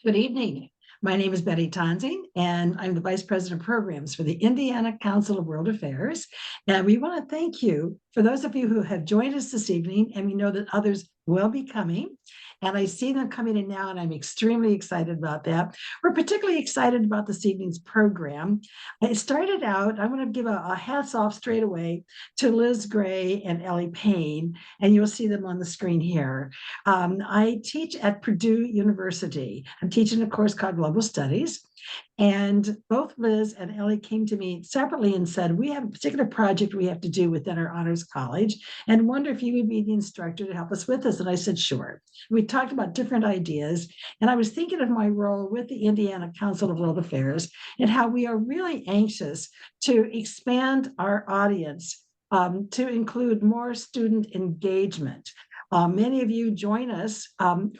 Good evening. My name is Betty Tonsing, and I'm the Vice President of Programs for the Indiana Council of World Affairs. And we want to thank you for those of you who have joined us this evening, and we know that others will be coming. And I see them coming in now, and I'm extremely excited about that. We're particularly excited about this evening's program. It started out, I want to give a hats off straight away to Liz Gray and Ellie Payne, and you'll see them on the screen here. I teach at Purdue University. I'm teaching a course called Global Studies. And both Liz and Ellie came to me separately and said, we have a particular project we have to do within our honors college and wonder if you would be the instructor to help us with this. And I said, sure. We talked about different ideas. And I was thinking of my role with the Indiana Council of World Affairs and how we are really anxious to expand our audience to include more student engagement. Many of you join us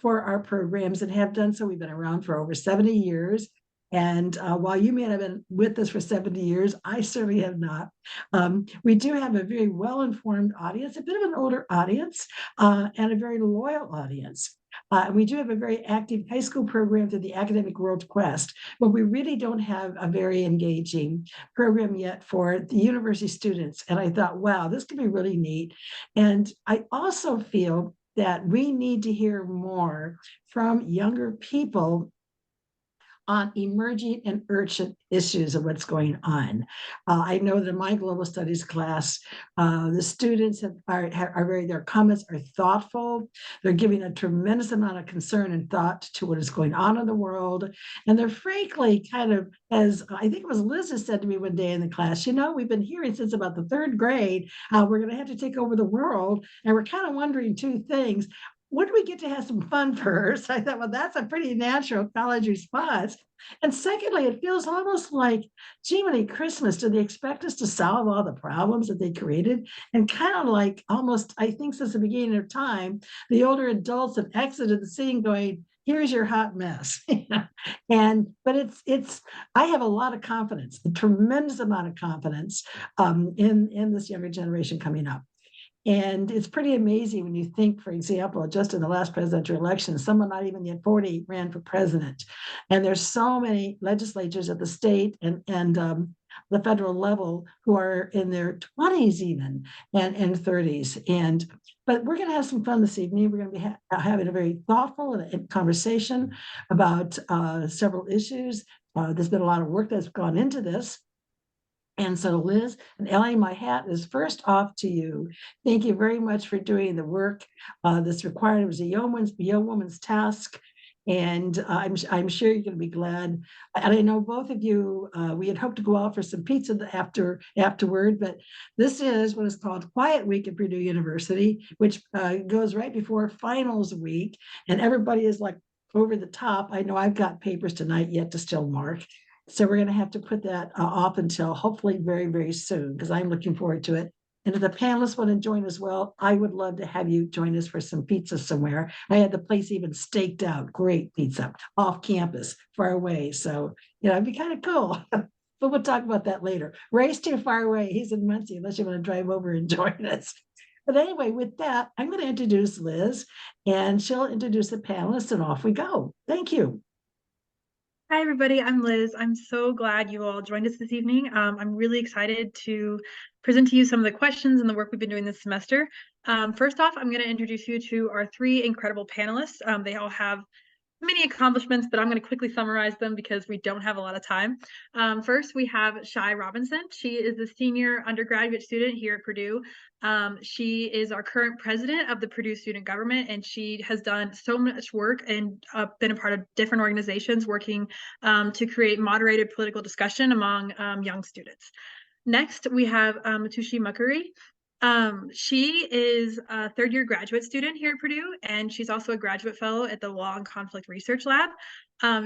for our programs and have done so. We've been around for over 70 years. And while you may have been with us for 70 years, I certainly have not. We do have a very well-informed audience, a bit of an older audience, and a very loyal audience. We do have a very active high school program through the Academic World Quest, but we really don't have a very engaging program yet for the university students. And I thought, wow, this could be really neat. And I also feel that we need to hear more from younger people on emerging and urgent issues of what's going on. I know that in my global studies class, the students are very, their comments are thoughtful. They're giving a tremendous amount of concern and thought to what is going on in the world. And they're frankly kind of, as I think it was Liz who said to me one day in the class, we've been hearing since about the third grade, we're going to have to take over the world. And we're kind of wondering two things. When do we get to have some fun first? I thought, well, that's a pretty natural college response. And secondly, it feels almost like, gee, many Christmas, do they expect us to solve all the problems that they created? And kind of like almost, I think since the beginning of time, the older adults have exited the scene going, here's your hot mess. But it's I have a lot of confidence, a tremendous amount of confidence in this younger generation coming up. And it's pretty amazing when you think, for example, just in the last presidential election, someone not even yet 40 ran for president. And there's so many legislatures at the state and the federal level who are in their 20s even and 30s. But we're going to have some fun this evening. We're going to be having a very thoughtful conversation about several issues. There's been a lot of work that's gone into this. And so, Liz and Ellie, my hat is first off to you. Thank you very much for doing the work that's required. It was a young woman's task. And I'm sure you're going to be glad. And I know both of you, we had hoped to go out for some pizza afterward, but this is what is called Quiet Week at Purdue University, which goes right before finals week. And everybody is like over the top. I know I've got papers tonight yet to still mark. So we're going to have to put that off until hopefully very, very soon, because I'm looking forward to it. And if the panelists want to join as well, I would love to have you join us for some pizza somewhere. I had the place even staked out, great pizza, off campus, far away. So, it'd be kind of cool. But we'll talk about that later. Ray's too far away. He's in Muncie, unless you want to drive over and join us. But anyway, with that, I'm going to introduce Liz, and she'll introduce the panelists, and off we go. Thank you. Hi, everybody. I'm Liz. I'm so glad you all joined us this evening. I'm really excited to present to you some of the questions and the work we've been doing this semester. First off, I'm going to introduce you to our three incredible panelists. They all have many accomplishments, but I'm going to quickly summarize them because we don't have a lot of time. First, we have Shai Robinson. She is a senior undergraduate student here at Purdue. She is our current president of the Purdue Student Government, and she has done so much work and been a part of different organizations working to create moderated political discussion among young students. Next, we have Matushi Mukherjee. She is a third-year graduate student here at Purdue, and she's also a graduate fellow at the Law and Conflict Research Lab.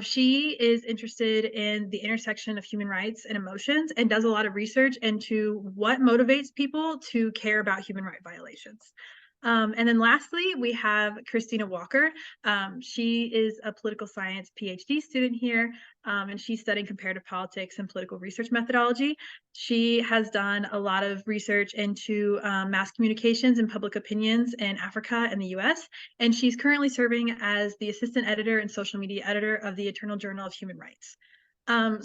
She is interested in the intersection of human rights and emotions and does a lot of research into what motivates people to care about human rights violations. And then lastly, we have Christina Walker. She is a political science PhD student here, and she's studying comparative politics and political research methodology. She has done a lot of research into mass communications and public opinions in Africa and the US, and she's currently serving as the assistant editor and social media editor of the Eternal Journal of Human Rights.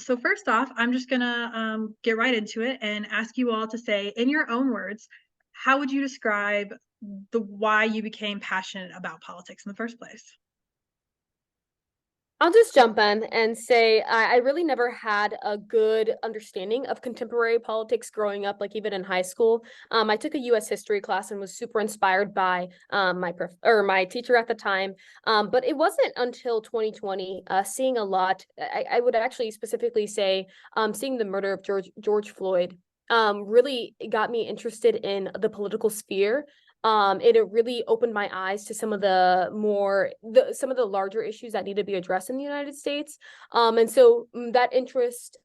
So first off, I'm just gonna get right into it and ask you all to say, in your own words, how would you describe the why you became passionate about politics in the first place? I'll just jump in and say I really never had a good understanding of contemporary politics growing up, like even in high school. I took a U.S. history class and was super inspired by my teacher at the time. But it wasn't until 2020, seeing a lot. I would actually specifically say seeing the murder of George Floyd really got me interested in the political sphere. It really opened my eyes to some of some of the larger issues that need to be addressed in the United States. And so that interest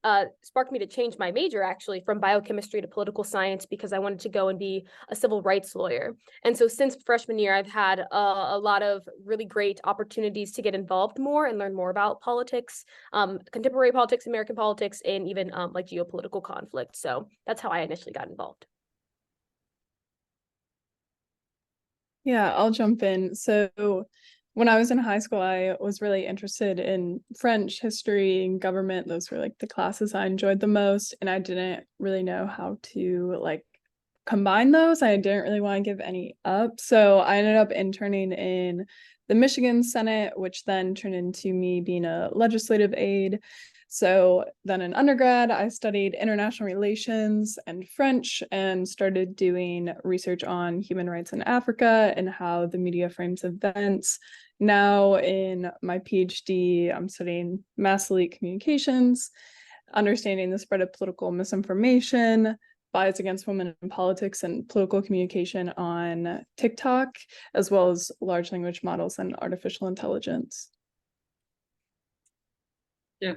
sparked me to change my major actually from biochemistry to political science because I wanted to go and be a civil rights lawyer. And so since freshman year, I've had a lot of really great opportunities to get involved more and learn more about politics, contemporary politics, American politics, and even like geopolitical conflict. So that's how I initially got involved. Yeah, I'll jump in. So when I was in high school, I was really interested in French, history, and government. Those were like the classes I enjoyed the most. And I didn't really know how to like combine those. I didn't really want to give any up. So I ended up interning in the Michigan Senate, which then turned into me being a legislative aide. So then in undergrad, I studied international relations and French and started doing research on human rights in Africa and how the media frames events. Now in my PhD, I'm studying mass elite communications, understanding the spread of political misinformation, bias against women in politics, and political communication on TikTok, as well as large language models and artificial intelligence. Yeah.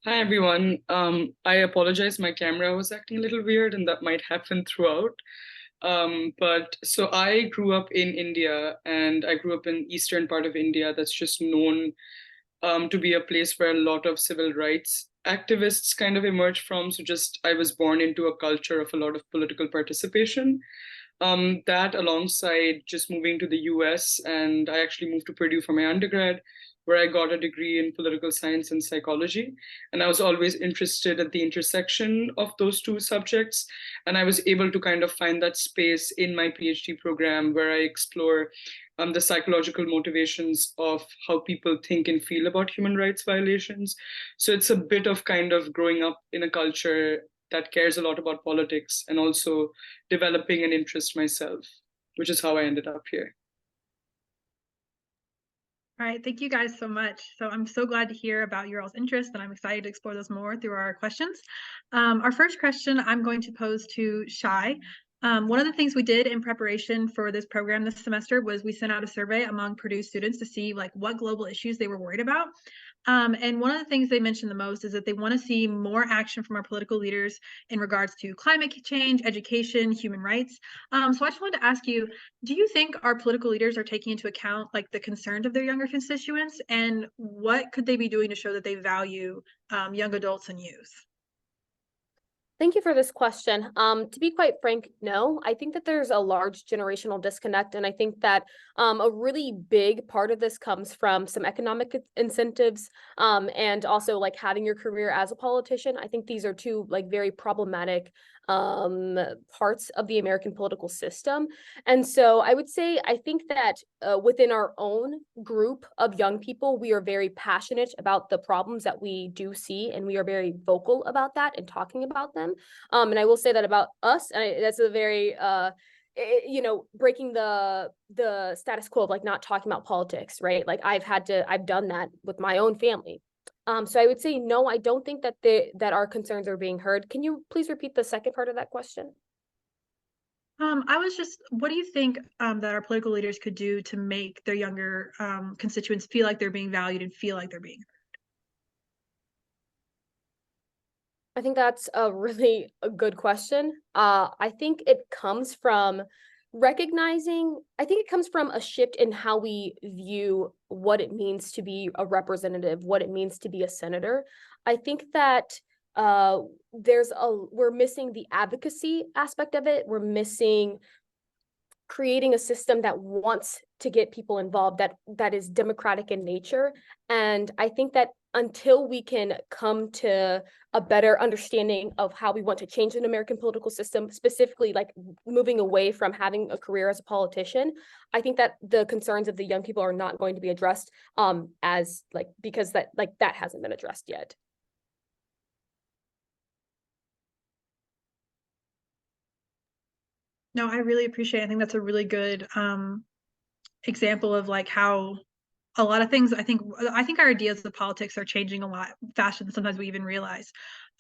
Hi, everyone. I apologize. My camera was acting a little weird, and that might happen throughout. But so I grew up in India, and I grew up in eastern part of India that's just known to be a place where a lot of civil rights activists kind of emerged from. So just I was born into a culture of a lot of political participation. That alongside just moving to the US, and I actually moved to Purdue for my undergrad, where I got a degree in political science and psychology. And I was always interested at the intersection of those two subjects. And I was able to kind of find that space in my PhD program where I explore the psychological motivations of how people think and feel about human rights violations. So it's a bit of kind of growing up in a culture that cares a lot about politics and also developing an interest myself, which is how I ended up here. All right, thank you guys so much. So I'm so glad to hear about your all's interest, and I'm excited to explore those more through our questions. Our first question I'm going to pose to Shai. One of the things we did in preparation for this program this semester was we sent out a survey among Purdue students to see like what global issues they were worried about. And one of the things they mentioned the most is that they want to see more action from our political leaders in regards to climate change, education, human rights. So I just wanted to ask you, do you think our political leaders are taking into account like the concerns of their younger constituents, and what could they be doing to show that they value young adults and youth? Thank you for this question. To be quite frank, no, I think that there's a large generational disconnect. And I think that a really big part of this comes from some economic incentives and also like having your career as a politician. I think these are two like very problematic parts of the American political system. And so I would say, I think that within our own group of young people, we are very passionate about the problems that we do see, and we are very vocal about that and talking about them. And I will say that about us, and that's a very breaking the status quo of like not talking about politics, right? Like I've done that with my own family. So I would say no, I don't think that that our concerns are being heard. Can you please repeat the second part of that question? What do you think that our political leaders could do to make their younger constituents feel like they're being valued and feel like they're being heard? I think that's a really good question. I think it comes from recognizing, I think it comes from a shift in how we view what it means to be a representative, what it means to be a senator. I think that we're missing the advocacy aspect of it. We're missing creating a system that wants to get people involved, that is democratic in nature. And I think that until we can come to a better understanding of how we want to change an American political system, specifically like moving away from having a career as a politician, I think that the concerns of the young people are not going to be addressed because that hasn't been addressed yet. No, I really appreciate it. I think that's a really good example of like how a lot of things, I think our ideas of politics are changing a lot faster than sometimes we even realize.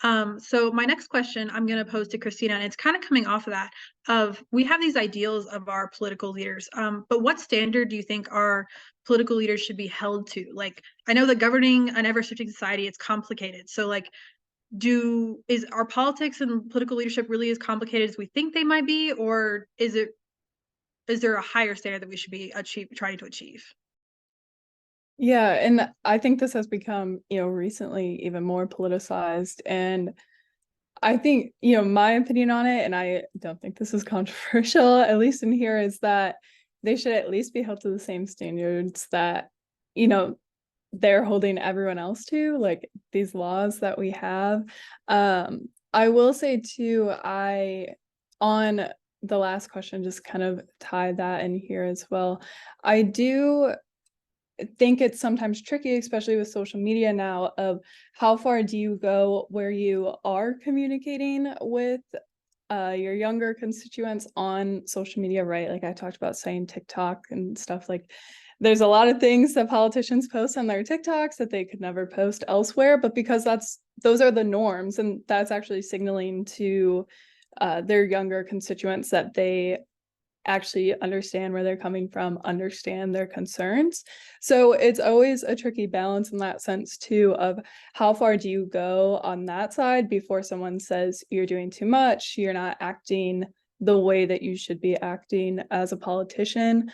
So my next question I'm going to pose to Christina, and it's kind of coming off of that, of we have these ideals of our political leaders, but what standard do you think our political leaders should be held to? Like, I know that governing an ever-shifting society, it's complicated. So like, is our politics and political leadership really as complicated as we think they might be, or is there a higher standard that we should be trying to achieve? Yeah, and I think this has become, recently even more politicized. And I think, my opinion on it, and I don't think this is controversial, at least in here, is that they should at least be held to the same standards that, they're holding everyone else to, like these laws that we have. I will say too, on the last question, just kind of tie that in here as well. I do think it's sometimes tricky, especially with social media now, of how far do you go where you are communicating with your younger constituents on social media, right? Like I talked about saying TikTok and stuff. Like there's a lot of things that politicians post on their TikToks that they could never post elsewhere, but because those are the norms, and that's actually signaling to their younger constituents that they actually understand where they're coming from, understand their concerns. So it's always a tricky balance in that sense too, of how far do you go on that side before someone says you're doing too much, you're not acting the way that you should be acting as a politician.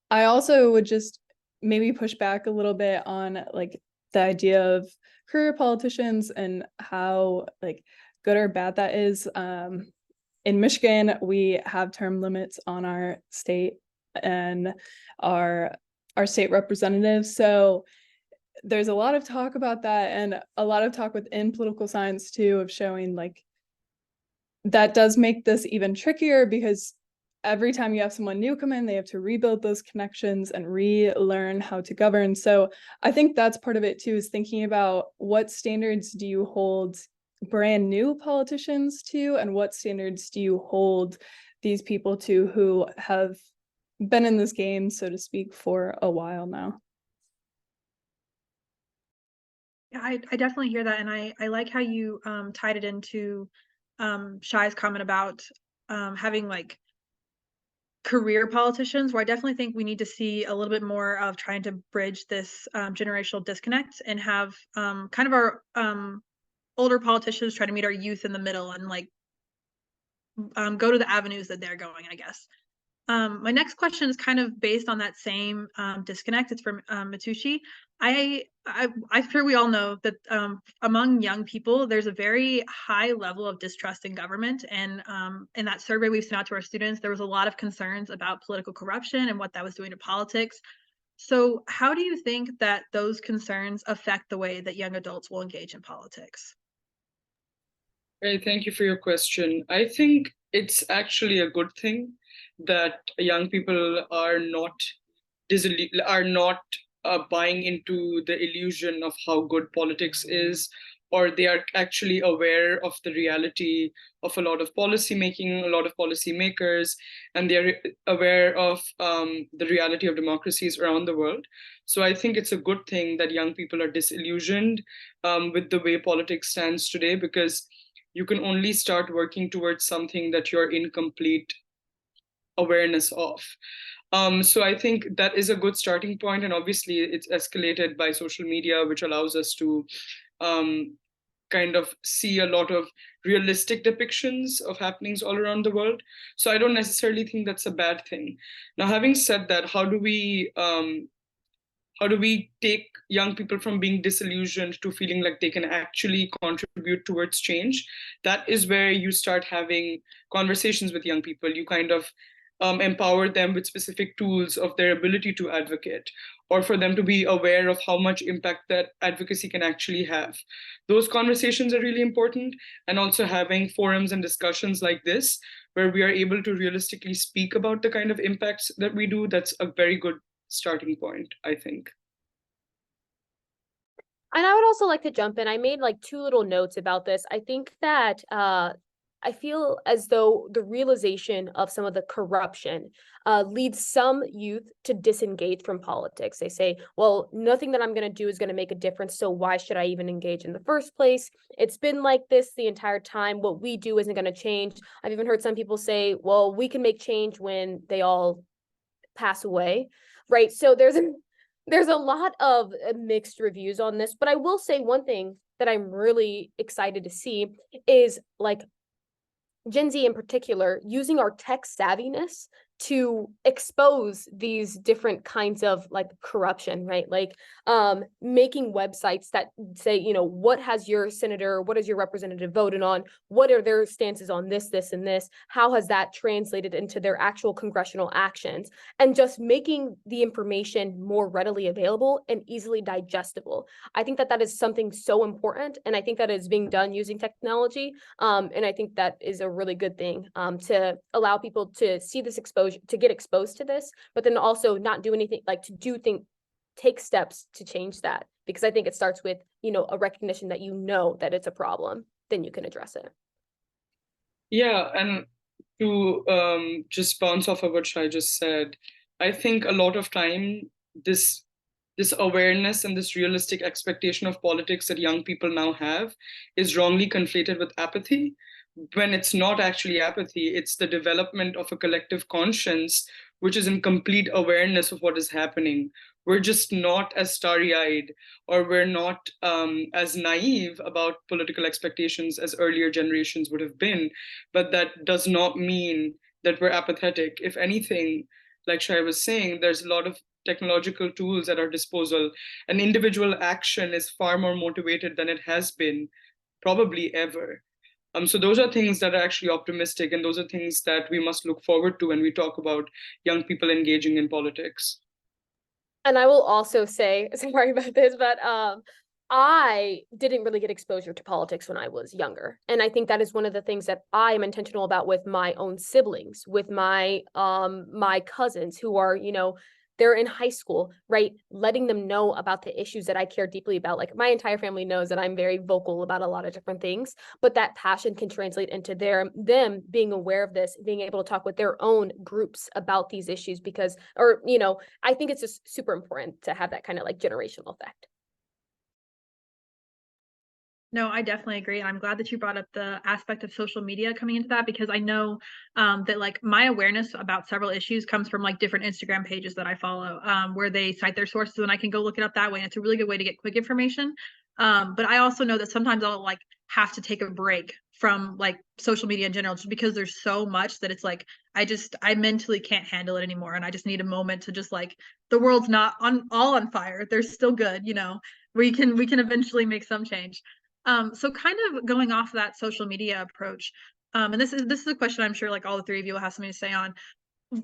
I also would just maybe push back a little bit on like the idea of career politicians and how like good or bad that is. In Michigan, we have term limits on our state and our state representatives. So there's a lot of talk about that, and a lot of talk within political science too, of showing like that does make this even trickier, because every time you have someone new come in, they have to rebuild those connections and relearn how to govern. So I think that's part of it too, is thinking about what standards do you hold brand new politicians to, and what standards do you hold these people to who have been in this game, so to speak, for a while now. Yeah, I definitely hear that, and I like how you tied it into Shai's comment about having like career politicians, where I definitely think we need to see a little bit more of trying to bridge this generational disconnect, and have kind of our older politicians try to meet our youth in the middle, and like go to the avenues that they're going, I guess. My next question is kind of based on that same disconnect. It's from Matushi. I'm sure we all know that among young people, there's a very high level of distrust in government. And in that survey we've sent out to our students, there was a lot of concerns about political corruption and what that was doing to politics. So how do you think that those concerns affect the way that young adults will engage in politics? Hey, thank you for your question. I think it's actually a good thing that young people are not buying into the illusion of how good politics is, or they are actually aware of the reality of a lot of policy making, a lot of policymakers, and they're aware of the reality of democracies around the world. So I think it's a good thing that young people are disillusioned with the way politics stands today, because you can only start working towards something that you're in complete awareness of. So I think that is a good starting point, and obviously it's escalated by social media, which allows us to kind of see a lot of realistic depictions of happenings all around the world. So I don't necessarily think that's a bad thing. Now, having said that, how do we take young people from being disillusioned to feeling like they can actually contribute towards change? That is where you start having conversations with young people. You kind of empower them with specific tools of their ability to advocate, or for them to be aware of how much impact that advocacy can actually have. Those conversations are really important. And also having forums and discussions like this, where we are able to realistically speak about the kind of impacts that we do, that's a very good starting point, I think. And I would also like to jump in. I made like 2 little notes about this. I think that I feel as though the realization of some of the corruption leads some youth to disengage from politics. They say, well, nothing that I'm going to do is going to make a difference, so why should I even engage in the first place? It's been like this the entire time. What we do isn't going to change. I've even heard some people say, well, we can make change when they all pass away, right? So there's a lot of mixed reviews on this, but I will say one thing that I'm really excited to see is like Gen Z in particular using our tech savviness to expose these different kinds of like corruption, right? Like making websites that say, you know, what has your senator, what has your representative voted on? What are their stances on this, this, and this? How has that translated into their actual congressional actions? And just making the information more readily available and easily digestible. I think that that is something so important. And I think that is being done using technology. And I think that is a really good thing to allow people to see this exposure, to get exposed to this, but then also not do anything, like take steps to change that. Because I think it starts with, you know, a recognition that you know that it's a problem, then you can address it. Yeah, and to just bounce off of what Shai just said, I think a lot of time this awareness and this realistic expectation of politics that young people now have is wrongly conflated with apathy, when it's not actually apathy. It's the development of a collective conscience, which is in complete awareness of what is happening. We're just not as starry-eyed, or we're not as naive about political expectations as earlier generations would have been. But that does not mean that we're apathetic. If anything, like Shai was saying, there's a lot of technological tools at our disposal, and individual action is far more motivated than it has been probably ever. So those are things that are actually optimistic, and those are things that we must look forward to when we talk about young people engaging in politics. And I will also say, sorry about this, but I didn't really get exposure to politics when I was younger. And I think that is one of the things that I am intentional about with my own siblings, with my my cousins who are, you know, they're in high school, right? Letting them know about the issues that I care deeply about. Like my entire family knows that I'm very vocal about a lot of different things, but that passion can translate into them being aware of this, being able to talk with their own groups about these issues because, or, you know, I think it's just super important to have that kind of like generational effect. No, I definitely agree. And I'm glad that you brought up the aspect of social media coming into that, because I know that like my awareness about several issues comes from like different Instagram pages that I follow where they cite their sources, and I can go look it up that way. And it's a really good way to get quick information. But I also know that sometimes I'll like have to take a break from like social media in general, just because there's so much that it's like I mentally can't handle it anymore. And I just need a moment to just like, the world's not all on fire. There's still good, you know, we can eventually make some change. So kind of going off that social media approach, and this is a question I'm sure like all the 3 of you will have something to say on.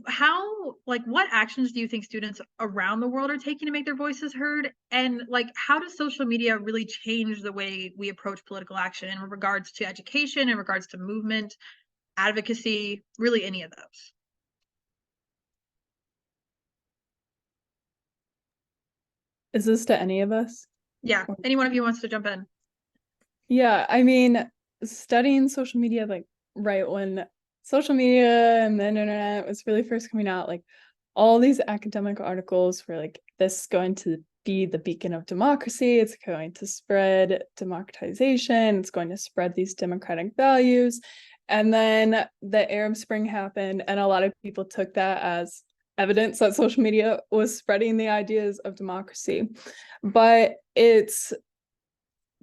How, like, what actions do you think students around the world are taking to make their voices heard? And like, how does social media really change the way we approach political action in regards to education, in regards to movement, advocacy, really any of those? Is this to any of us? Yeah, any one of you wants to jump in? Yeah, I mean, studying social media, like right when social media and the internet was really first coming out, like all these academic articles were like, this is going to be the beacon of democracy. It's going to spread democratization. It's going to spread these democratic values. And then the Arab Spring happened, and a lot of people took that as evidence that social media was spreading the ideas of democracy. But it's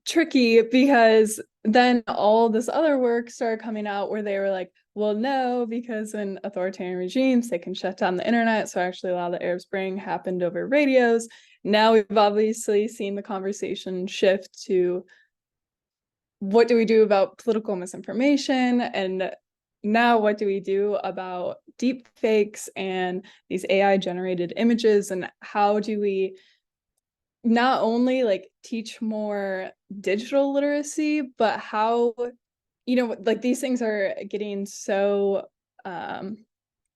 tricky because then all this other work started coming out where they were like, well, no, because in authoritarian regimes, they can shut down the internet. So actually a lot of the Arab Spring happened over radios. Now we've obviously seen the conversation shift to what do we do about political misinformation? And now what do we do about deep fakes and these AI generated images? And how do we not only like teach more digital literacy, but how, like these things are getting so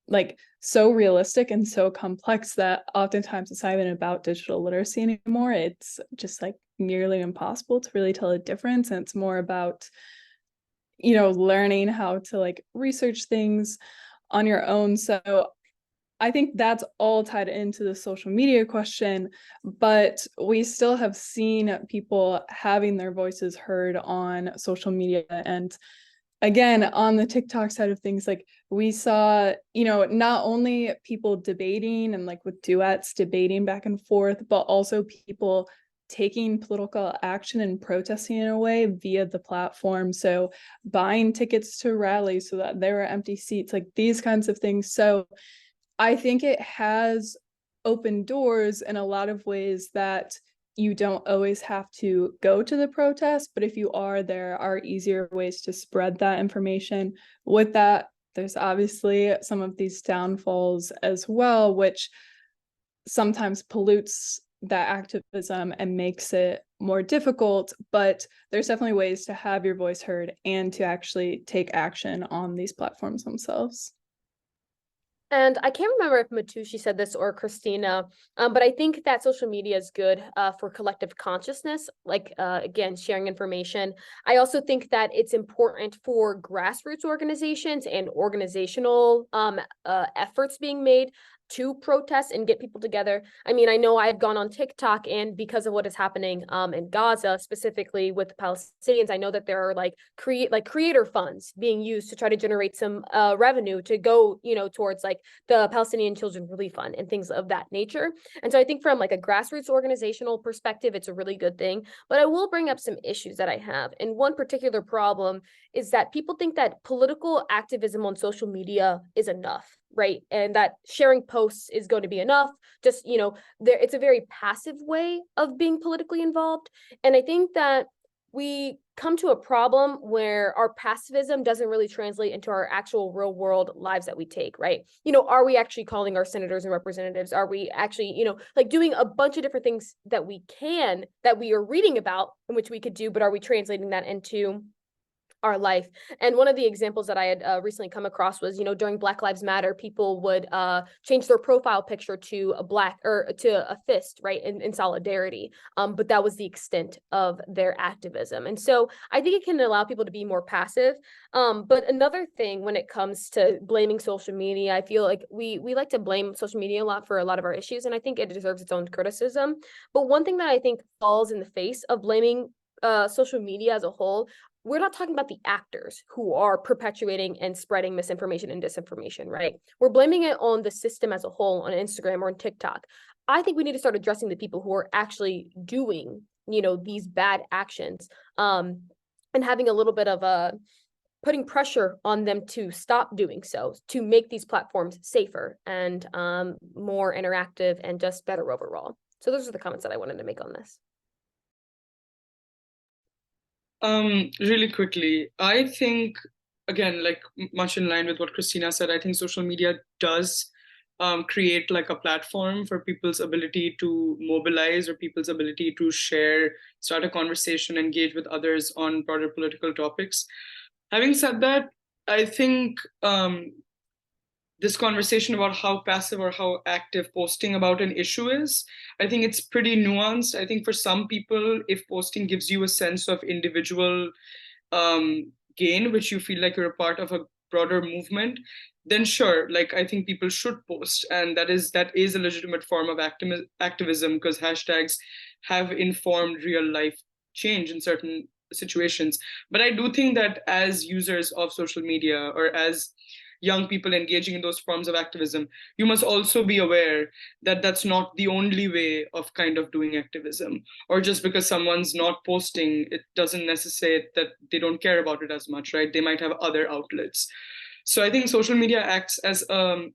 like so realistic and so complex that oftentimes it's not even about digital literacy anymore. It's just like nearly impossible to really tell a difference. And it's more about, learning how to like research things on your own. So I think that's all tied into the social media question, but we still have seen people having their voices heard on social media. And again, on the TikTok side of things, like we saw, not only people debating and like with duets debating back and forth, but also people taking political action and protesting in a way via the platform. So buying tickets to rallies so that there were empty seats, like these kinds of things. So I think it has opened doors in a lot of ways that you don't always have to go to the protest, but if you are, there are easier ways to spread that information. With that, there's obviously some of these downfalls as well, which sometimes pollutes that activism and makes it more difficult, but there's definitely ways to have your voice heard and to actually take action on these platforms themselves. And I can't remember if Matushi said this or Christina, but I think that social media is good for collective consciousness, like, again, sharing information. I also think that it's important for grassroots organizations and organizational efforts being made to protest and get people together. I mean, I know I've gone on TikTok, and because of what is happening in Gaza, specifically with the Palestinians, I know that there are like creator funds being used to try to generate some revenue to go, towards like the Palestinian Children Relief Fund and things of that nature. And so I think from like a grassroots organizational perspective, it's a really good thing. But I will bring up some issues that I have. And one particular problem is that people think that political activism on social media is enough, right? And that sharing posts is going to be enough. Just, it's a very passive way of being politically involved. And I think that we come to a problem where our passivism doesn't really translate into our actual real world lives that we take, right? Are we actually calling our senators and representatives? Are we actually, like doing a bunch of different things that we are reading about and which we could do, but are we translating that into our life? And one of the examples that I had recently come across was, during Black Lives Matter, people would change their profile picture to a fist, right, in solidarity. But that was the extent of their activism. And so I think it can allow people to be more passive. But another thing when it comes to blaming social media, I feel like we like to blame social media a lot for a lot of our issues, and I think it deserves its own criticism. But one thing that I think falls in the face of blaming social media as a whole, we're not talking about the actors who are perpetuating and spreading misinformation and disinformation, right? We're blaming it on the system as a whole, on Instagram or on TikTok. I think we need to start addressing the people who are actually doing, these bad actions, and having a little bit of putting pressure on them to stop doing so, to make these platforms safer and more interactive and just better overall. So those are the comments that I wanted to make on this. Really quickly, I think, again, like much in line with what Christina said, I think social media does create like a platform for people's ability to mobilize or people's ability to share, start a conversation, engage with others on broader political topics. Having said that, I think this conversation about how passive or how active posting about an issue is, I think it's pretty nuanced. I think for some people, if posting gives you a sense of individual gain, which you feel like you're a part of a broader movement, then sure, like I think people should post, and that is a legitimate form of activism, because hashtags have informed real life change in certain situations. But I do think that as users of social media, or as young people engaging in those forms of activism, you must also be aware that that's not the only way of kind of doing activism. Or just because someone's not posting, it doesn't necessitate that they don't care about it as much, right? They might have other outlets. So I think social media acts as a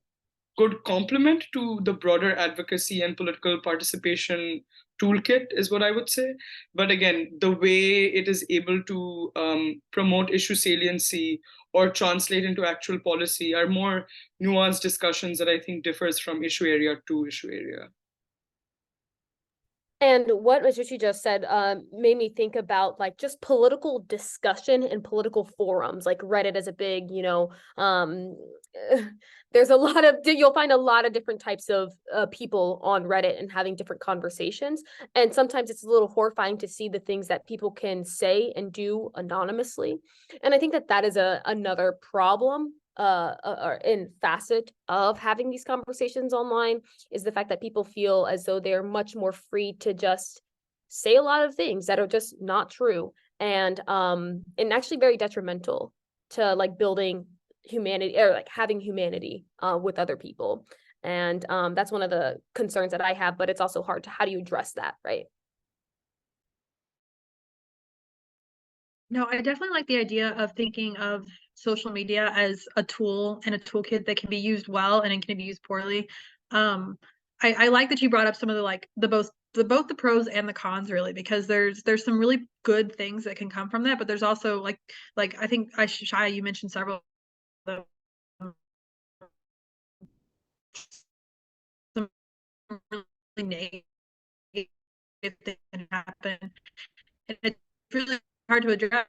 good complement to the broader advocacy and political participation toolkit, is what I would say. But again, the way it is able to promote issue saliency or translate into actual policy are more nuanced discussions that I think differs from issue area to issue area. And what Majushi just said made me think about like just political discussion and political forums, like Reddit is a big, there's a lot of, you'll find a lot of different types of people on Reddit and having different conversations. And sometimes it's a little horrifying to see the things that people can say and do anonymously. And I think that that is another problem in facet of having these conversations online, is the fact that people feel as though they're much more free to just say a lot of things that are just not true, and actually very detrimental to like building humanity, or like having humanity with other people. And that's one of the concerns that I have, but it's also hard to, how do you address that, right? No, I definitely like the idea of thinking of social media as a tool and a toolkit that can be used well and it can be used poorly. I like that you brought up some of both the pros and the cons, really, because there's some really good things that can come from that, but there's also like I think Shaya, you mentioned several of them, some really negative things can happen, and it's really hard to address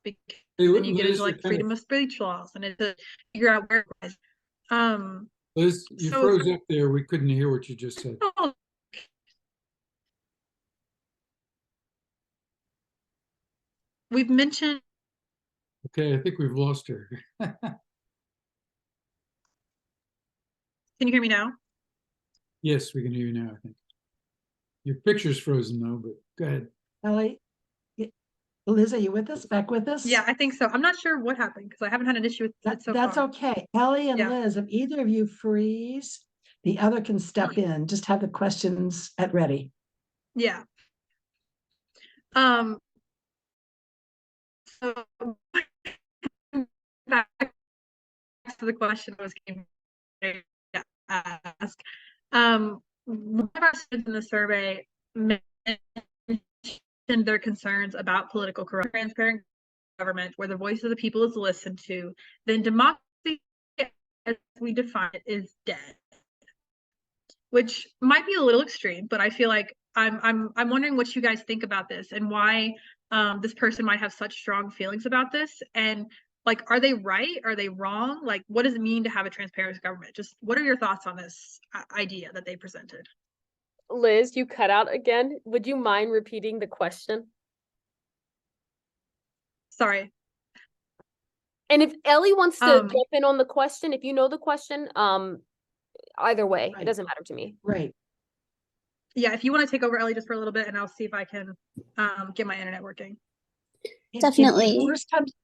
because then you get into like freedom of speech laws, and it's to figure out where it lies. Liz, you froze up there. We couldn't hear what you just said. We've mentioned. Okay, I think we've lost her. Can you hear me now? Yes, we can hear you now, I think. Your picture's frozen though, but go ahead. Ellie, Liz, are you with us? Back with us? Yeah, I think so. I'm not sure what happened because I haven't had an issue with it so That's far. okay. Ellie and Yeah. Liz, if either of you freeze, the other can step in. Just have the questions at ready. Yeah. So back to the question I was going to ask. One of our students in the survey mentioned their concerns about political corruption, transparent government where the voice of the people is listened to, then democracy as we define it is dead. Which might be a little extreme, but I feel like I'm wondering what you guys think about this and why this person might have such strong feelings about this, and like, are they right? Are they wrong? Like, what does it mean to have a transparent government? Just what are your thoughts on this idea that they presented? Liz, you cut out again. Would you mind repeating the question? Sorry. And if Ellie wants to jump in on the question, if you know the question, either way, Right. It doesn't matter to me. Right. Yeah, if you want to take over, Ellie, just for a little bit, and I'll see if I can get my internet working. Definitely.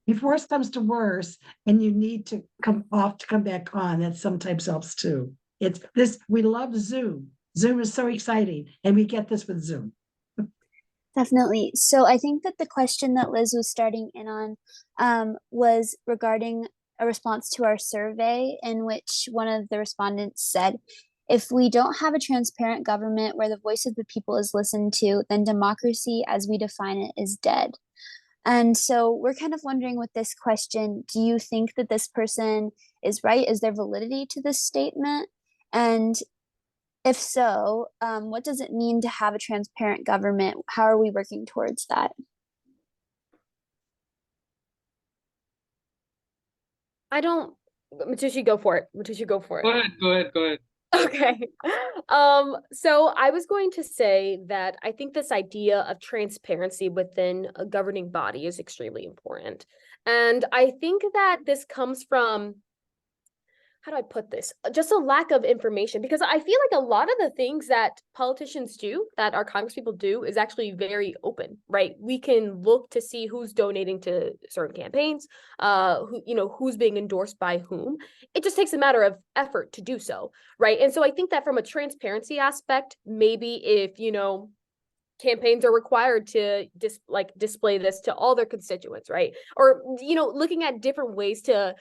If worse comes to worse, and you need to come back on, that sometimes helps too. It's this, we love Zoom. Zoom is so exciting, and we get this with Zoom. Definitely. So I think that the question that Liz was starting in on was regarding a response to our survey, in which one of the respondents said, if we don't have a transparent government where the voice of the people is listened to, then democracy as we define it is dead. And so we're kind of wondering with this question, do you think that this person is right? Is there validity to this statement? And if so, what does it mean to have a transparent government? How are we working towards that? Matushi, go for it. Matushi, go for it. Go ahead. Okay. So I was going to say that I think this idea of transparency within a governing body is extremely important. And I think that this comes from how do I put this? Just a lack of information, because I feel like a lot of the things that politicians do, that our congresspeople do, is actually very open, right? We can look to see who's donating to certain campaigns, who's being endorsed by whom. It just takes a matter of effort to do so, right? And so I think that from a transparency aspect, maybe if, campaigns are required to display this to all their constituents, right? Or, looking at different ways to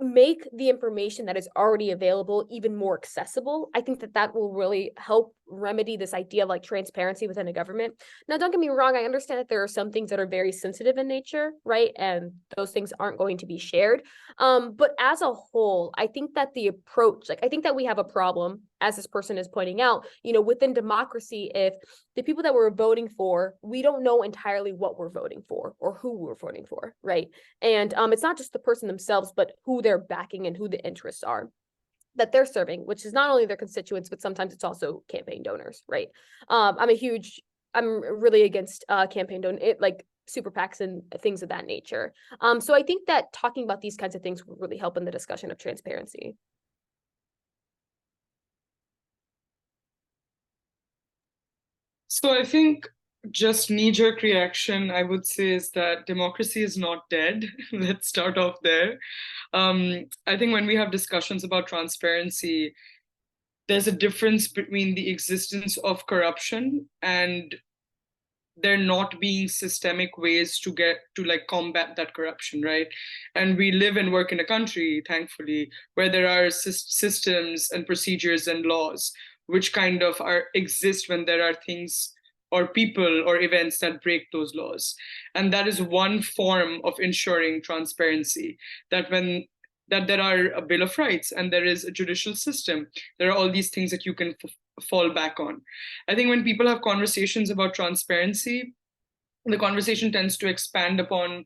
make the information that is already available even more accessible. I think that will really help remedy this idea of like transparency within a government. Now, don't get me wrong, I understand that there are some things that are very sensitive in nature, right? And those things aren't going to be shared. But as a whole, I think that the approach, I think that we have a problem, as this person is pointing out, within democracy, if the people that we're voting for, we don't know entirely what we're voting for or who we're voting for, right? And it's not just the person themselves, but who they're backing and who the interests are that they're serving, which is not only their constituents, but sometimes it's also campaign donors, right? I'm really against campaign like super PACs and things of that nature. So I think that talking about these kinds of things will really help in the discussion of transparency. So I think just knee-jerk reaction, I would say, is that democracy is not dead. Let's start off there. I think when we have discussions about transparency, there's a difference between the existence of corruption and there not being systemic ways to combat that corruption, right? And we live and work in a country, thankfully, where there are systems and procedures and laws which kind of exist when there are things or people or events that break those laws. And that is one form of ensuring transparency, that there are a Bill of Rights and there is a judicial system. There are all these things that you can fall back on. I think when people have conversations about transparency, the conversation tends to expand upon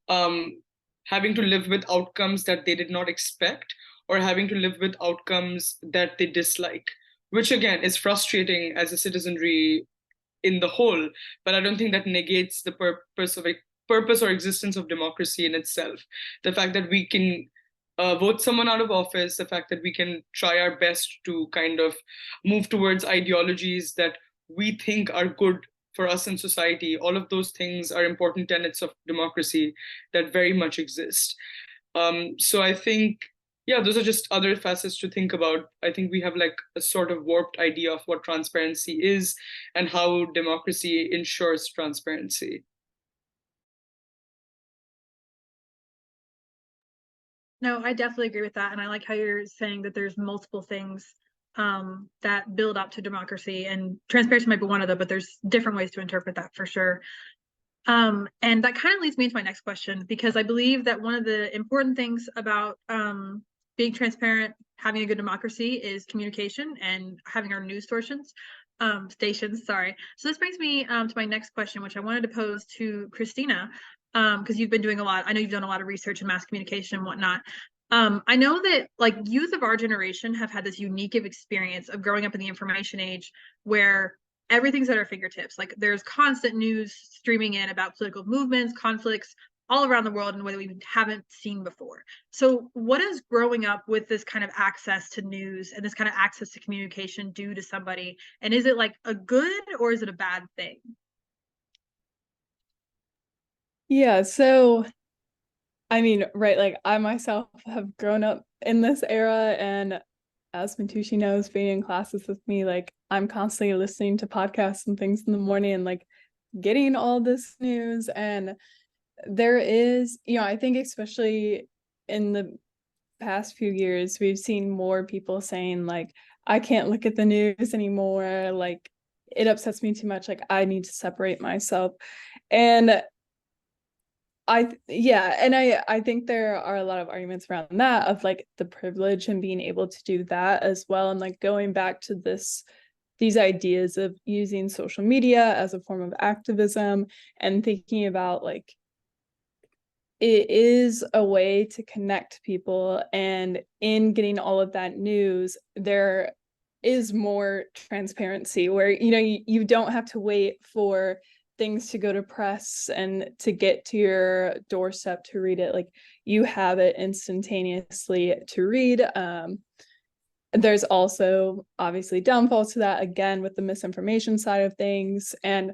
having to live with outcomes that they did not expect, or having to live with outcomes that they dislike, which again is frustrating as a citizenry in the whole, but I don't think that negates the purpose or existence of democracy in itself. The fact that we can vote someone out of office, the fact that we can try our best to kind of move towards ideologies that we think are good for us in society, all of those things are important tenets of democracy that very much exist. So I think, yeah, those are just other facets to think about. I think we have like a sort of warped idea of what transparency is and how democracy ensures transparency. No, I definitely agree with that. And I like how you're saying that there's multiple things that build up to democracy, and transparency might be one of them, but there's different ways to interpret that for sure. And that kind of leads me into my next question, because I believe that one of the important things about being transparent, having a good democracy, is communication and having our news stations. So this brings me to my next question, which I wanted to pose to Christina, because you've been doing I know you've done a lot of research in mass communication and whatnot. I know that like youth of our generation have had this unique experience of growing up in the information age, where everything's at our fingertips. Like there's constant news streaming in about political movements, conflicts all around the world in a way that we haven't seen before. So what does growing up with this kind of access to news and this kind of access to communication do to somebody? And is it like a good or is it a bad thing? Yeah, so I mean, right, like I myself have grown up in this era, and as Matushi knows, being in classes with me, like I'm constantly listening to podcasts and things in the morning and like getting all this news. And there is, I think especially in the past few years, we've seen more people saying like, I can't look at the news anymore. Like it upsets me too much. Like I need to separate myself. And I think there are a lot of arguments around that, of like the privilege and being able to do that as well. And like going back to these ideas of using social media as a form of activism, and thinking about like it is a way to connect people, and in getting all of that news, there is more transparency where you don't have to wait for things to go to press and to get to your doorstep to read it. Like, you have it instantaneously to read. There's also obviously downfalls to that, again, with the misinformation side of things, and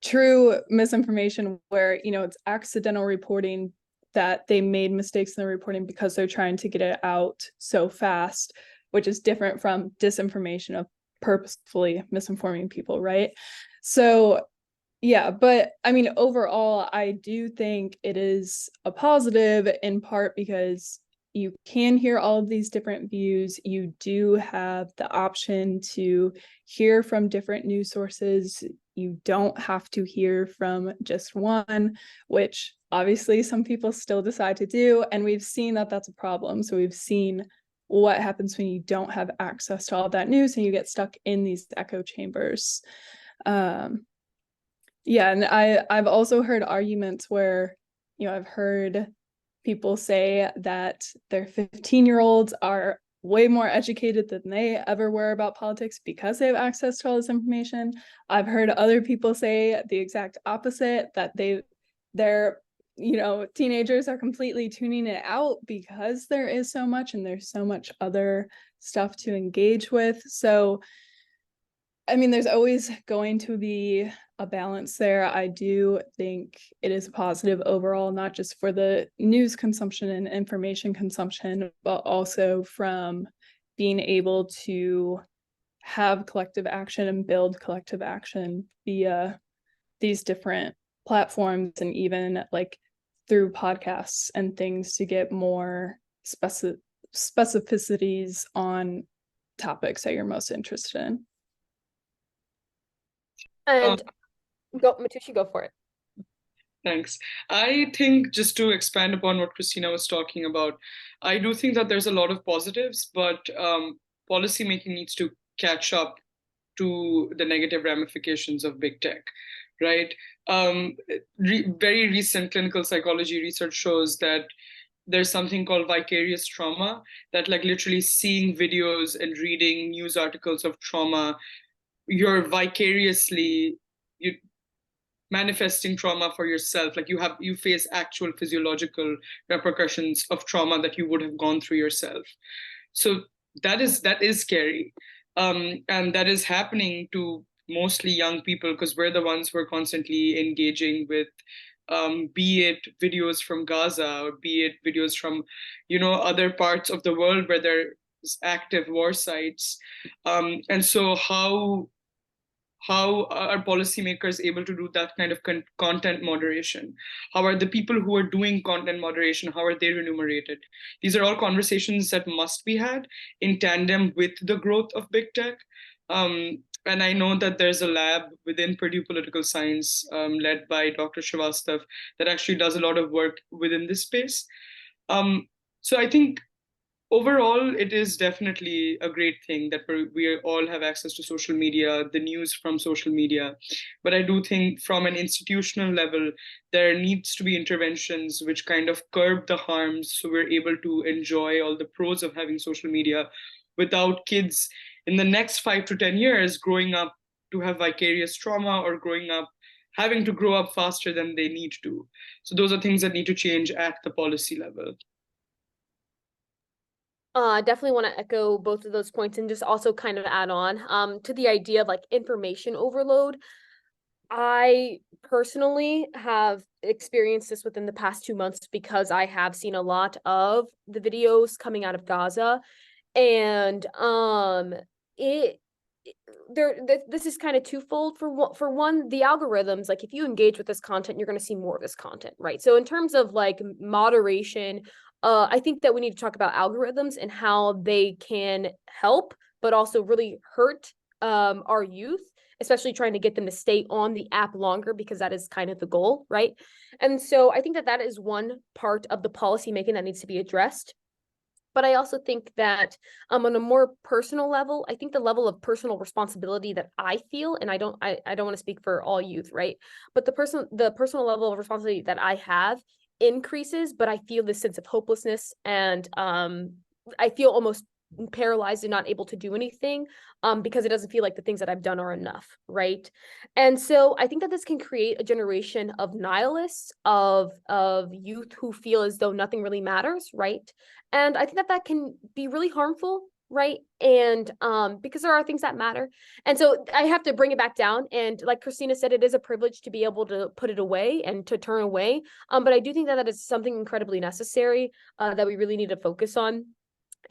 true misinformation where, you know, it's accidental reporting, that they made mistakes in the reporting because they're trying to get it out so fast, which is different from disinformation of purposefully misinforming people, right? So yeah, but I mean, overall, I do think it is a positive, in part because you can hear all of these different views. You do have the option to hear from different news sources. You don't have to hear from just one, which obviously some people still decide to do. And we've seen that that's a problem. So we've seen what happens when you don't have access to all that news and you get stuck in these echo chambers. Yeah, and I've also heard arguments where, you know, I've heard people say that their 15-year-olds are way more educated than they ever were about politics because they have access to all this information. I've heard other people say the exact opposite, that their you know, teenagers are completely tuning it out because there is so much and there's so much other stuff to engage with. So I mean, there's always going to be a balance there. I do think it is positive overall, not just for the news consumption and information consumption, but also from being able to have collective action and build collective action via these different platforms, and even like through podcasts and things to get more specificities on topics that you're most interested in. And go, Matushi, go for it. Thanks. I think, just to expand upon what Christina was talking about, I do think that there's a lot of positives, but policymaking needs to catch up to the negative ramifications of big tech, right? Very recent clinical psychology research shows that there's something called vicarious trauma, that like literally seeing videos and reading news articles of trauma, you're vicariously manifesting trauma for yourself. Like you face actual physiological repercussions of trauma that you would have gone through yourself. So that is scary. And that is happening to mostly young people, because we're the ones who are constantly engaging with be it videos from Gaza, or be it videos from, you know, other parts of the world where there's active war sites. And so how are policymakers able to do that kind of content moderation? How are the people who are doing content moderation, how are they remunerated? These are all conversations that must be had in tandem with the growth of big tech. And I know that there's a lab within Purdue Political Science led by Dr. Srivastav that actually does a lot of work within this space. So I think overall, it is definitely a great thing that we all have access to social media, the news from social media. But I do think from an institutional level, there needs to be interventions which kind of curb the harms, so we're able to enjoy all the pros of having social media without kids in the next 5 to 10 years growing up to have vicarious trauma, or growing up having to grow up faster than they need to. So those are things that need to change at the policy level. Definitely want to echo both of those points, and just also kind of add on to the idea of like information overload. I personally have experienced this within the past 2 months, because I have seen a lot of the videos coming out of Gaza, and this is kind of twofold. For one, the algorithms, like if you engage with this content, you're going to see more of this content, right? So in terms of like moderation, I think that we need to talk about algorithms and how they can help, but also really hurt our youth, especially trying to get them to stay on the app longer, because that is kind of the goal, right? And so I think that that is one part of the policy making that needs to be addressed. But I also think that on a more personal level, I think the level of personal responsibility that I feel, and I don't want to speak for all youth, right? But the personal level of responsibility that I have increases, but I feel this sense of hopelessness, and I feel almost paralyzed and not able to do anything because it doesn't feel like the things that I've done are enough, right? And so I think that this can create a generation of nihilists, of youth who feel as though nothing really matters, right? And I think that that can be really harmful, right? And because there are things that matter. And so I have to bring it back down. And like Christina said, it is a privilege to be able to put it away and to turn away. But I do think that that is something incredibly necessary that we really need to focus on.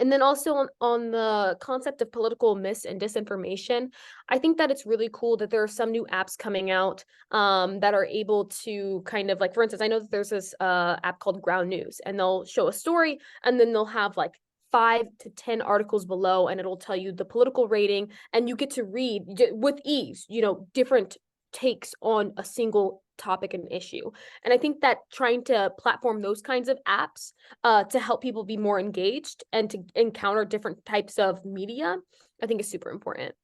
And then also on the concept of political mis and disinformation, I think that it's really cool that there are some new apps coming out that are able to kind of like, for instance, I know that there's this app called Ground News, and they'll show a story and then they'll have like 5 to 10 articles below, and it'll tell you the political rating, and you get to read with ease, you know, different takes on a single topic and issue. And I think that trying to platform those kinds of apps to help people be more engaged and to encounter different types of media, I think is super important.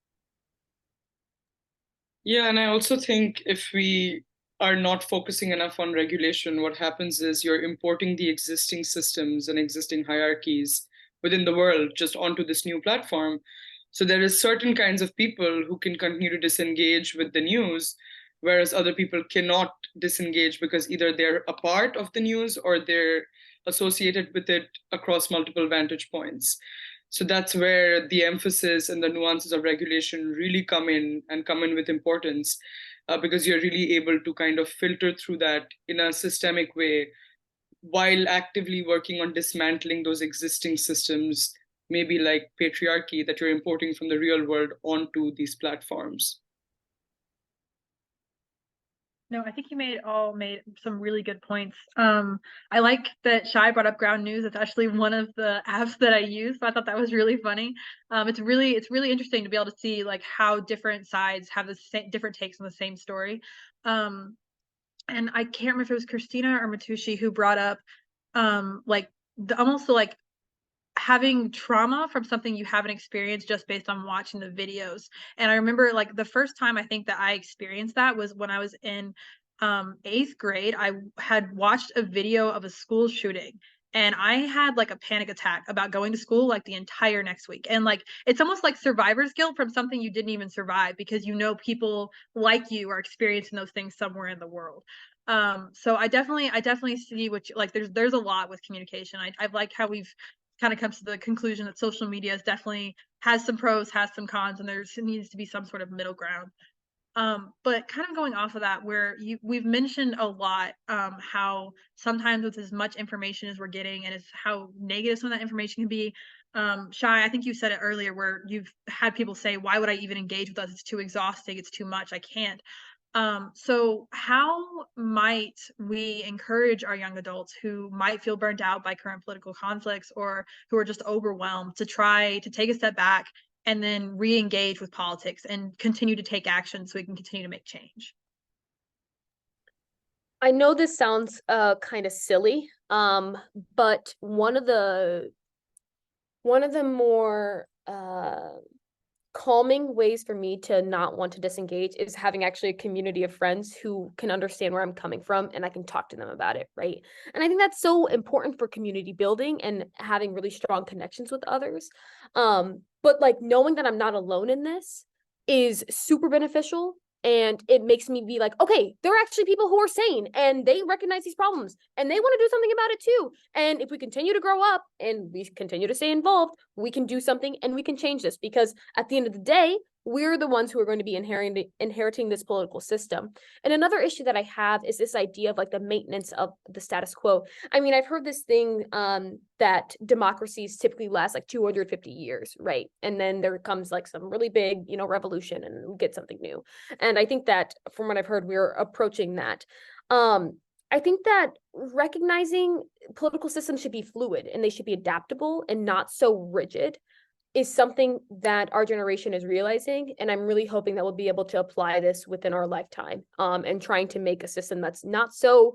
Yeah, and I also think if we are not focusing enough on regulation, what happens is you're importing the existing systems and existing hierarchies within the world just onto this new platform. So there is certain kinds of people who can continue to disengage with the news, whereas other people cannot disengage because either they're a part of the news or they're associated with it across multiple vantage points. So that's where the emphasis and the nuances of regulation really come in and come in with importance, because you're really able to kind of filter through that in a systemic way while actively working on dismantling those existing systems, maybe like patriarchy that you're importing from the real world onto these platforms. No, I think you made some really good points. I like that Shai brought up Ground News. It's actually one of the apps that I use. So I thought that was really funny. It's really interesting to be able to see like how different sides have the same different takes on the same story. And I can't remember if it was Christina or Matushi who brought up like almost like having trauma from something you haven't experienced just based on watching the videos. And I remember like the first time I think that I experienced that was when I was in 8th grade. I had watched a video of a school shooting, and I had like a panic attack about going to school like the entire next week. And like it's almost like survivor's guilt from something you didn't even survive, because you know people like you are experiencing those things somewhere in the world. So I definitely see what you, like there's a lot with communication. I like how we've kind of comes to the conclusion that social media is definitely has some pros, has some cons, and there needs to be some sort of middle ground. But kind of going off of that, where we've mentioned a lot how sometimes with as much information as we're getting and as how negative some of that information can be. Shai, I think you said it earlier, where you've had people say, why would I even engage with us? It's too exhausting, it's too much, I can't. So how might we encourage our young adults who might feel burnt out by current political conflicts or who are just overwhelmed to try to take a step back and then re-engage with politics and continue to take action so we can continue to make change? I know this sounds kind of silly, but one of the more calming ways for me to not want to disengage is having actually a community of friends who can understand where I'm coming from and I can talk to them about it, right? And I think that's so important for community building and having really strong connections with others. But like knowing that I'm not alone in this is super beneficial. And it makes me be like, okay, there are actually people who are sane and they recognize these problems and they want to do something about it too. And if we continue to grow up and we continue to stay involved, we can do something and we can change this, because at the end of the day, we're the ones who are going to be inheriting this political system. And another issue that I have is this idea of like the maintenance of the status quo. I mean, I've heard this thing that democracies typically last like 250 years, right? And then there comes like some really big, revolution and we get something new. And I think that from what I've heard, we're approaching that. I think that recognizing political systems should be fluid and they should be adaptable and not so rigid is something that our generation is realizing. And I'm really hoping that we'll be able to apply this within our lifetime, and trying to make a system that's not so,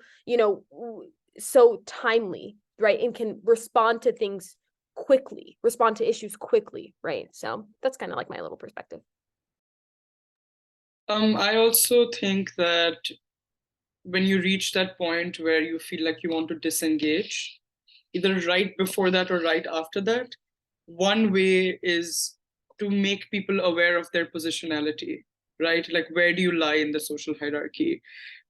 so timely, right? And can respond to things quickly, respond to issues quickly, right? So that's kind of like my little perspective. I also think that when you reach that point where you feel like you want to disengage, either right before that or right after that, one way is to make people aware of their positionality, right? Like, where do you lie in the social hierarchy?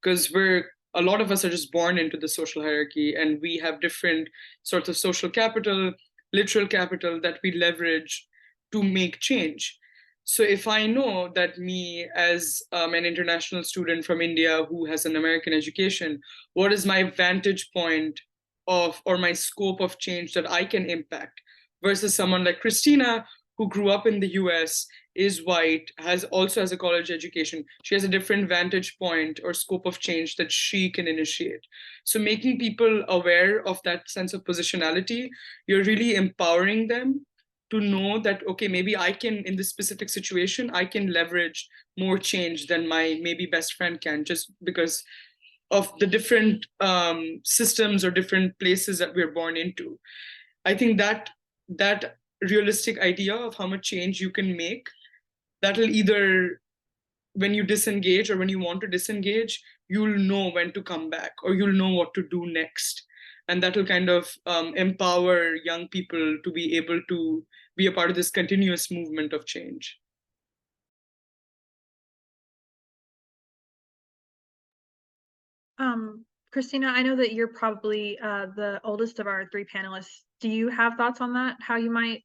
Because a lot of us are just born into the social hierarchy, and we have different sorts of social capital, literal capital that we leverage to make change. So if I know that me as an international student from India who has an American education, what is my vantage point of, or my scope of change that I can impact, versus someone like Christina, who grew up in the US, is white, also has a college education. She has a different vantage point or scope of change that she can initiate. So making people aware of that sense of positionality, you're really empowering them to know that, okay, maybe I can, in this specific situation, I can leverage more change than my maybe best friend can, just because of the different systems or different places that we're born into. I think that realistic idea of how much change you can make, that'll either, when you disengage or when you want to disengage, you'll know when to come back, or you'll know what to do next. And that'll kind of empower young people to be able to be a part of this continuous movement of change. Christina, I know that you're probably the oldest of our three panelists. Do you have thoughts on that? How you might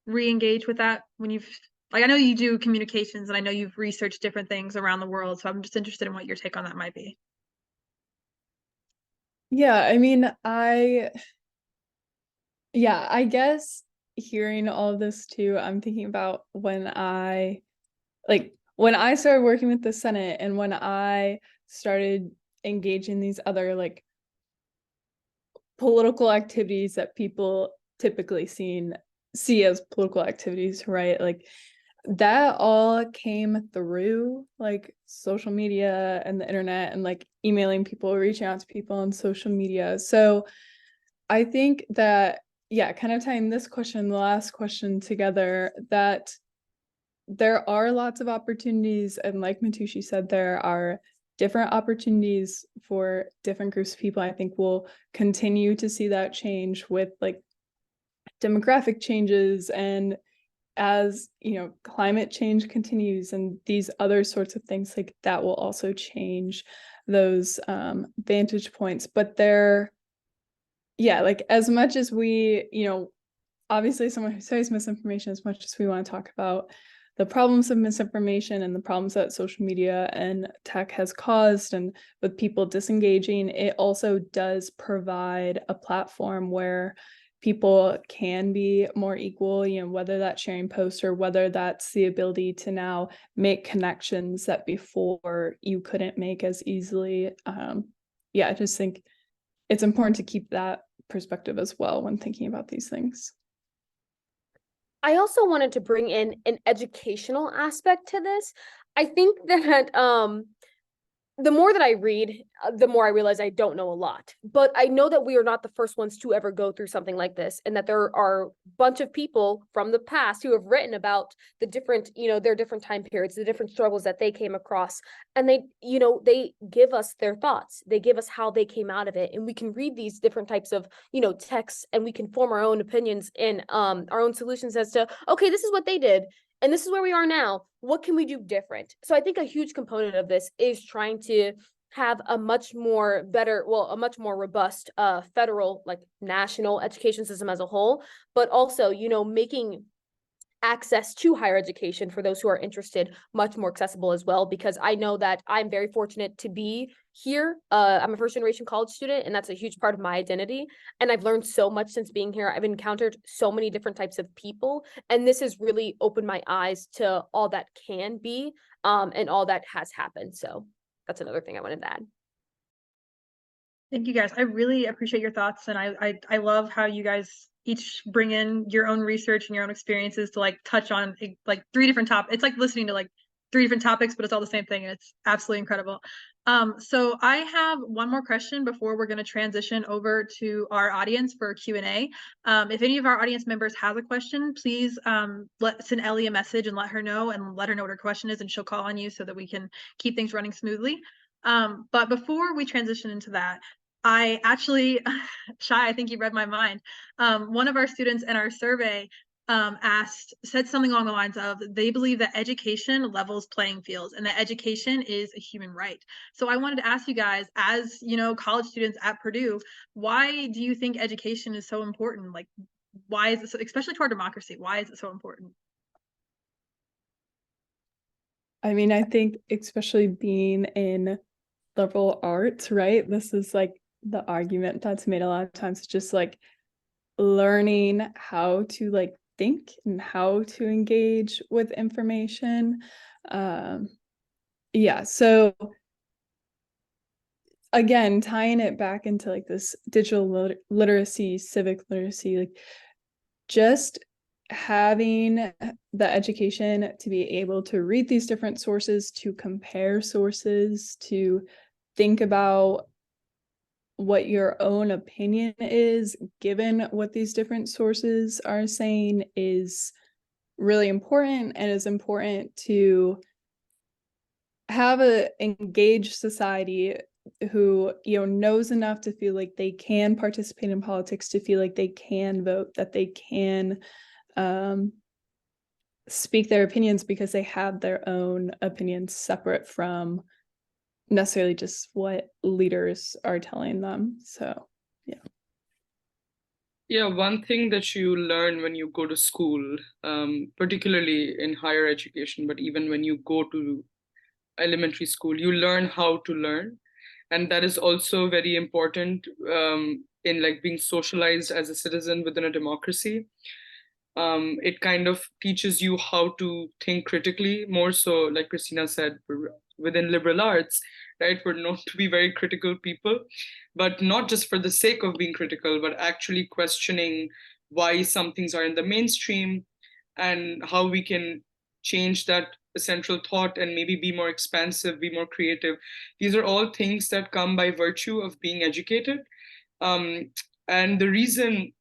re-engage with that when you've, like, I know you do communications and I know you've researched different things around the world, so I'm just interested in what your take on that might be. Yeah, I mean, I guess hearing all of this too, I'm thinking about when I started working with the Senate, and when I started engaging these other like political activities that people typically see as political activities, right? Like, that all came through like social media and the internet, and like emailing people, reaching out to people on social media. So I think that, yeah, kind of tying this question, the last question together, that there are lots of opportunities, and like Matushi said, there are different opportunities for different groups of people. I think we'll continue to see that change with like demographic changes, and as climate change continues and these other sorts of things, like that will also change those vantage points. But like, as much as we, obviously someone who studies misinformation, as much as we want to talk about the problems of misinformation and the problems that social media and tech has caused, and with people disengaging, it also does provide a platform where people can be more equal, whether that's sharing posts or whether that's the ability to now make connections that before you couldn't make as easily. I just think it's important to keep that perspective as well when thinking about these things. I also wanted to bring in an educational aspect to this. I think that the more that I read, the more I realize I don't know a lot. But I know that we are not the first ones to ever go through something like this, and that there are a bunch of people from the past who have written about the different, their different time periods, the different struggles that they came across. And they give us their thoughts. They give us how they came out of it. And we can read these different types of, texts, and we can form our own opinions and our own solutions as to, okay, this is what they did, and this is where we are now. What can we do different? So I think a huge component of this is trying to have a much more robust federal, like national education system as a whole, but also, making access to higher education for those who are interested much more accessible as well, because I know that I'm very fortunate to be here. I'm a first generation college student, and that's a huge part of my identity, and I've learned so much since being here. I've encountered so many different types of people, and this has really opened my eyes to all that can be and all that has happened. So that's another thing I wanted to add. Thank you guys. I really appreciate your thoughts, and I love how you guys each bring in your own research and your own experiences to like touch on like three different topics. It's like listening to like three different topics, but it's all the same thing, and it's absolutely incredible. So I have one more question before we're going to transition over to our audience for Q&A. If any of our audience members has a question, please send Ellie a message and let her know what her question is, and she'll call on you so that we can keep things running smoothly. But before we transition into that, I actually, Shai, I think you read my mind. One of our students in our survey said something along the lines of, they believe that education levels playing fields and that education is a human right. So I wanted to ask you guys, as college students at Purdue, why do you think education is so important? Like, why is it so, especially to our democracy, why is it so important? I mean, I think especially being in liberal arts, right? This is like the argument that's made a lot of times, just like learning how to like think and how to engage with information. Yeah, so again, tying it back into like this digital literacy, civic literacy, like just having the education to be able to read these different sources, to compare sources, to think about what your own opinion is, given what these different sources are saying, is really important, and is important to have a engaged society who knows enough to feel like they can participate in politics, to feel like they can vote, that they can speak their opinions because they have their own opinions separate from necessarily just what leaders are telling them. So Yeah, one thing that you learn when you go to school, particularly in higher education, but even when you go to elementary school, you learn how to learn. And that is also very important in like being socialized as a citizen within a democracy. It kind of teaches you how to think critically, more so, like Christina said, within liberal arts, right? We're known to be very critical people, but not just for the sake of being critical, but actually questioning why some things are in the mainstream and how we can change that central thought and maybe be more expansive, be more creative. These are all things that come by virtue of being educated. And the reason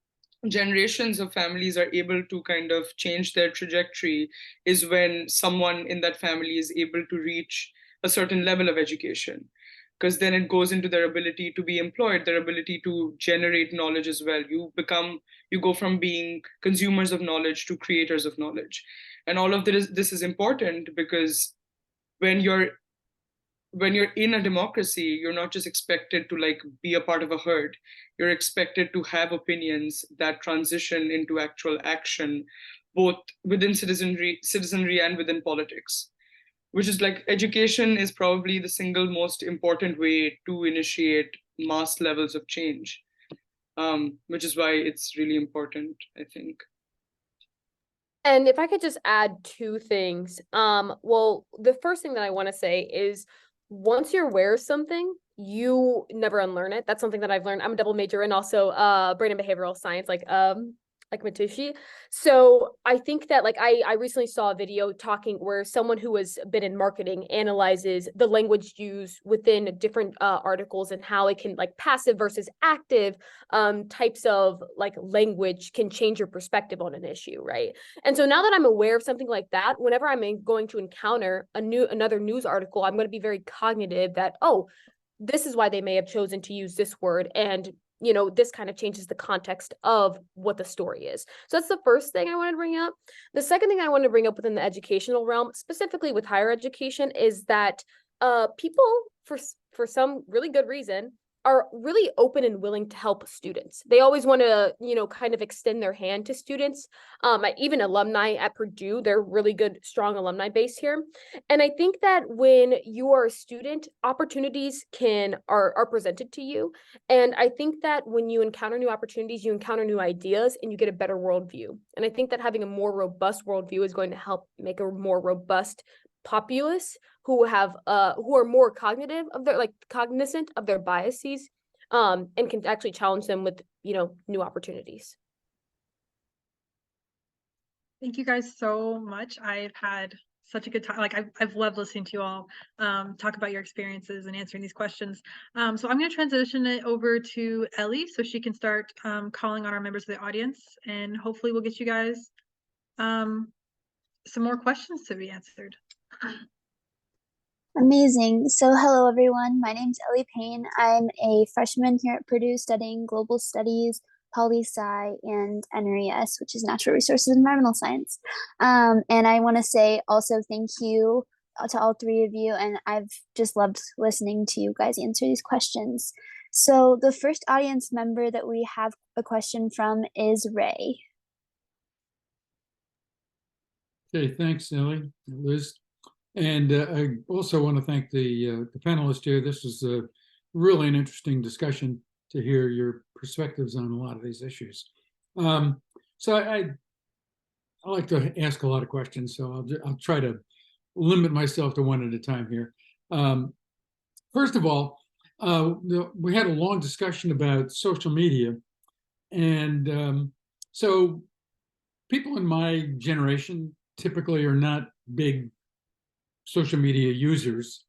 generations of families are able to kind of change their trajectory is when someone in that family is able to reach a certain level of education, because then it goes into their ability to be employed, their ability to generate knowledge as well. You go from being consumers of knowledge to creators of knowledge. And all of this is important because when you're in a democracy, you're not just expected to like be a part of a herd. You're expected to have opinions that transition into actual action, both within citizenry and within politics. Which is like education is probably the single most important way to initiate mass levels of change, which is why it's really important, I think. And if I could just add two things. Well, the first thing that I want to say is once you're aware of something, you never unlearn it. That's something that I've learned. I'm a double major and also brain and behavioral science, like Matushi. So I think that like I recently saw a video talking where someone who has been in marketing analyzes the language used within different articles and how it can like passive versus active types of like language can change your perspective on an issue, right? And so now that I'm aware of something like that, whenever I'm going to encounter another news article, I'm going to be very cognitive that, oh, this is why they may have chosen to use this word, and this kind of changes the context of what the story is. So that's the first thing I want to bring up. The second thing I want to bring up within the educational realm, specifically with higher education, is that people, for some really good reason, are really open and willing to help students. They always want to, kind of extend their hand to students. Even alumni at Purdue, they're really good, strong alumni base here. And I think that when you are a student, opportunities are presented to you. And I think that when you encounter new opportunities, you encounter new ideas and you get a better worldview. And I think that having a more robust worldview is going to help make a more robust populace who are more cognizant of their biases, and can actually challenge them with new opportunities. Thank you guys so much. I've had such a good time. Like I've loved listening to you all talk about your experiences and answering these questions. So I'm going to transition it over to Ellie so she can start calling on our members of the audience, and hopefully we'll get you guys some more questions to be answered. Amazing. So, hello everyone. My name's Ellie Payne. I'm a freshman here at Purdue studying global studies, poli-sci, and NRES, which is natural resources and environmental science. And I want to say also thank you to all three of you. And I've just loved listening to you guys answer these questions. So, the first audience member that we have a question from is Ray. Okay, thanks, Ellie, Liz. And I also want to thank the panelists here. This was really an interesting discussion to hear your perspectives on a lot of these issues. So I like to ask a lot of questions, so I'll try to limit myself to one at a time here. First of all, we had a long discussion about social media, and so people in my generation typically are not big social media users.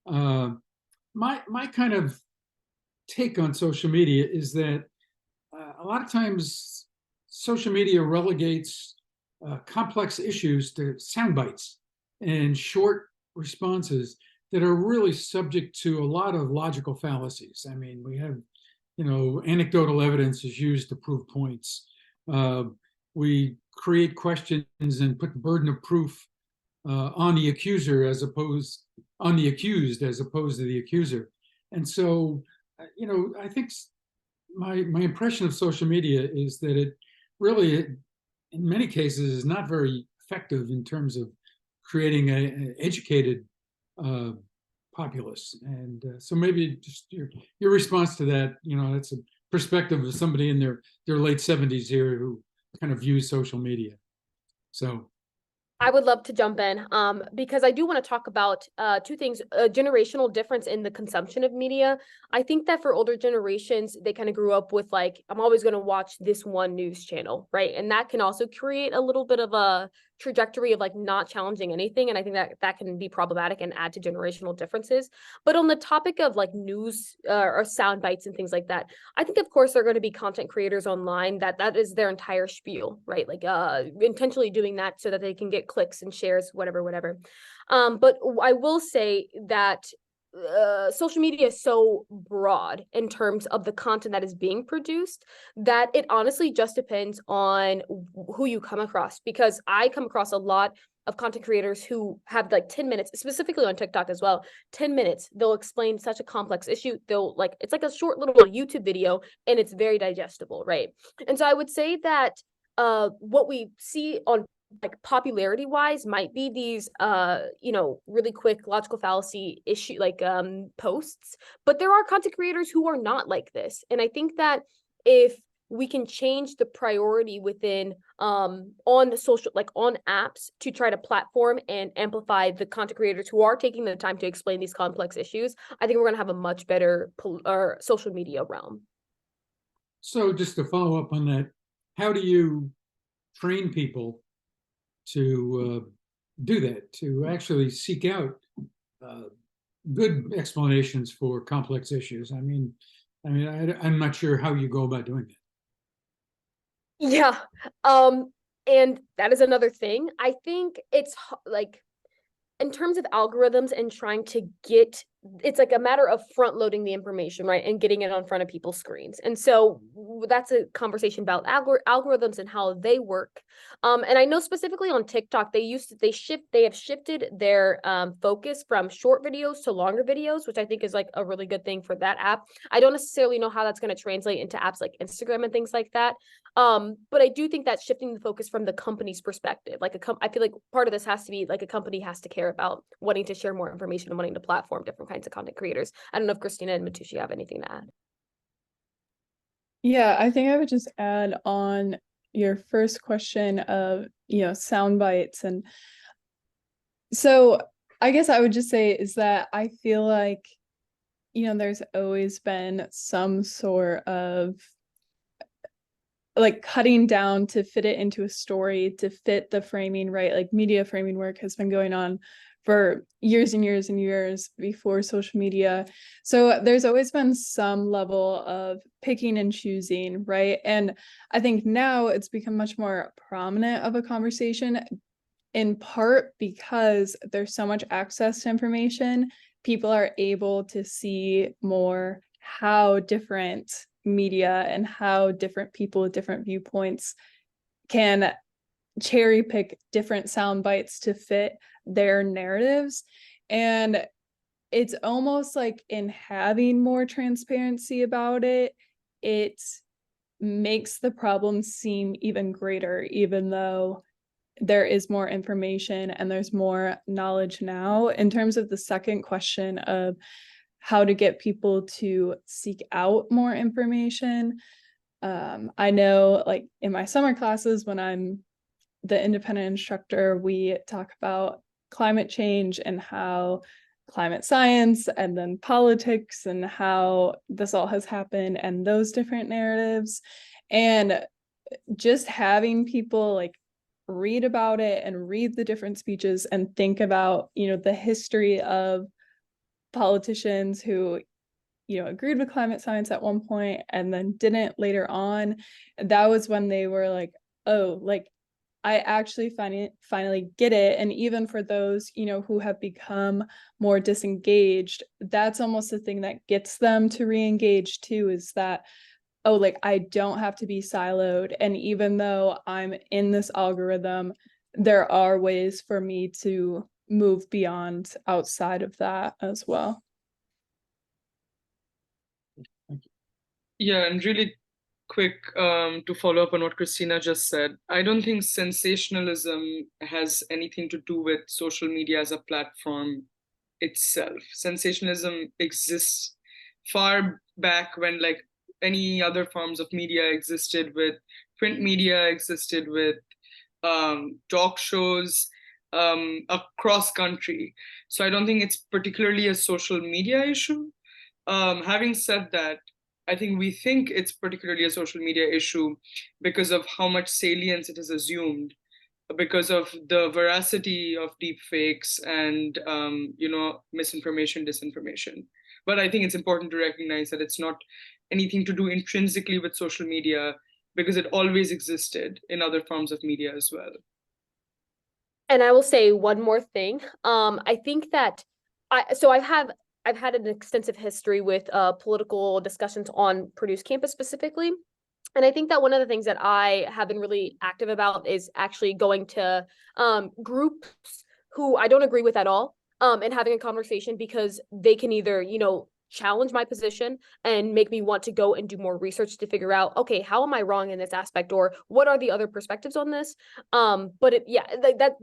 My kind of take on social media is that a lot of times social media relegates complex issues to sound bites and short responses that are really subject to a lot of logical fallacies. I mean, we have, anecdotal evidence is used to prove points. We create questions and put the burden of proof on the accuser as opposed on the accused as opposed to the accuser. And so, I think my impression of social media is that it really, in many cases, is not very effective in terms of creating an educated populace. And so maybe just your response to that, that's a perspective of somebody in their late 70s here who kind of views social media. So I would love to jump in because I do want to talk about two things, a generational difference in the consumption of media. I think that for older generations, they kind of grew up with like, I'm always going to watch this one news channel, right? And that can also create a little bit of a trajectory of like not challenging anything. And I think that can be problematic and add to generational differences. But on the topic of like news or sound bites and things like that, I think of course there are going to be content creators online that is their entire spiel, right? Like intentionally doing that so that they can get clicks and shares, whatever. But I will say that social media is so broad in terms of the content that is being produced that it honestly just depends on who you come across, because I come across a lot of content creators who have like 10 minutes, specifically on TikTok as well, 10 minutes, they'll explain such a complex issue. It's like a short little YouTube video and it's very digestible, right? And so I would say that what we see on like popularity wise might be these really quick logical fallacy issue like posts, but there are content creators who are not like this. And I think that if we can change the priority within on social, like on apps, to try to platform and amplify the content creators who are taking the time to explain these complex issues, I think we're going to have a much better social media realm. So just to follow up on that, how do you train people to do that, to actually seek out good explanations for complex issues? I'm not sure how you go about doing that. Yeah. And that is another thing. I think it's like in terms of algorithms and trying to get, it's like a matter of front loading the information, right? And getting it on front of people's screens. And so that's a conversation about algorithms and how they work. And I know specifically on TikTok, they have shifted their focus from short videos to longer videos, which I think is like a really good thing for that app. I don't necessarily know how that's going to translate into apps like Instagram and things like that. But I do think that shifting the focus from the company's perspective, like I feel like part of this has to be like a company has to care about wanting to share more information and wanting to platform different kinds of content creators. I don't know if Christina and Matushi have anything to add. Yeah, I think I would just add on your first question of, sound bites. And so I guess I would just say is that I feel like, there's always been some sort of like cutting down to fit it into a story, to fit the framing, right? Like media framing work has been going on for years and years and years before social media. So there's always been some level of picking and choosing, right? And I think now it's become much more prominent of a conversation in part because there's so much access to information, people are able to see more how different media and how different people with different viewpoints can cherry pick different sound bites to fit their narratives. And it's almost like in having more transparency about it, it makes the problem seem even greater, even though there is more information and there's more knowledge now. In terms of the second question of how to get people to seek out more information, I know like in my summer classes when I'm the independent instructor, we talk about climate change and how climate science and then politics and how this all has happened and those different narratives. And just having people like read about it and read the different speeches and think about, the history of politicians who, agreed with climate science at one point and then didn't later on. That was when they were like, oh, like I actually finally get it. And even for those, who have become more disengaged, that's almost the thing that gets them to re-engage too, is that, oh, like I don't have to be siloed. And even though I'm in this algorithm, there are ways for me to move beyond outside of that as well. Yeah, and really quick to follow up on what Christina just said, I don't think sensationalism has anything to do with social media as a platform itself. Sensationalism exists far back when like any other forms of media existed, with print media existed, with talk shows across country. So I don't think it's particularly a social media issue. Having said that, I think we think it's particularly a social media issue because of how much salience it has assumed, because of the veracity of deep fakes and misinformation, disinformation. But I think it's important to recognize that it's not anything to do intrinsically with social media, because it always existed in other forms of media as well. And I will say one more thing. I think that I've had an extensive history with political discussions on Purdue's campus specifically. And I think that one of the things that I have been really active about is actually going to groups who I don't agree with at all, and having a conversation, because they can either, challenge my position and make me want to go and do more research to figure out, okay, how am I wrong in this aspect, or what are the other perspectives on this? But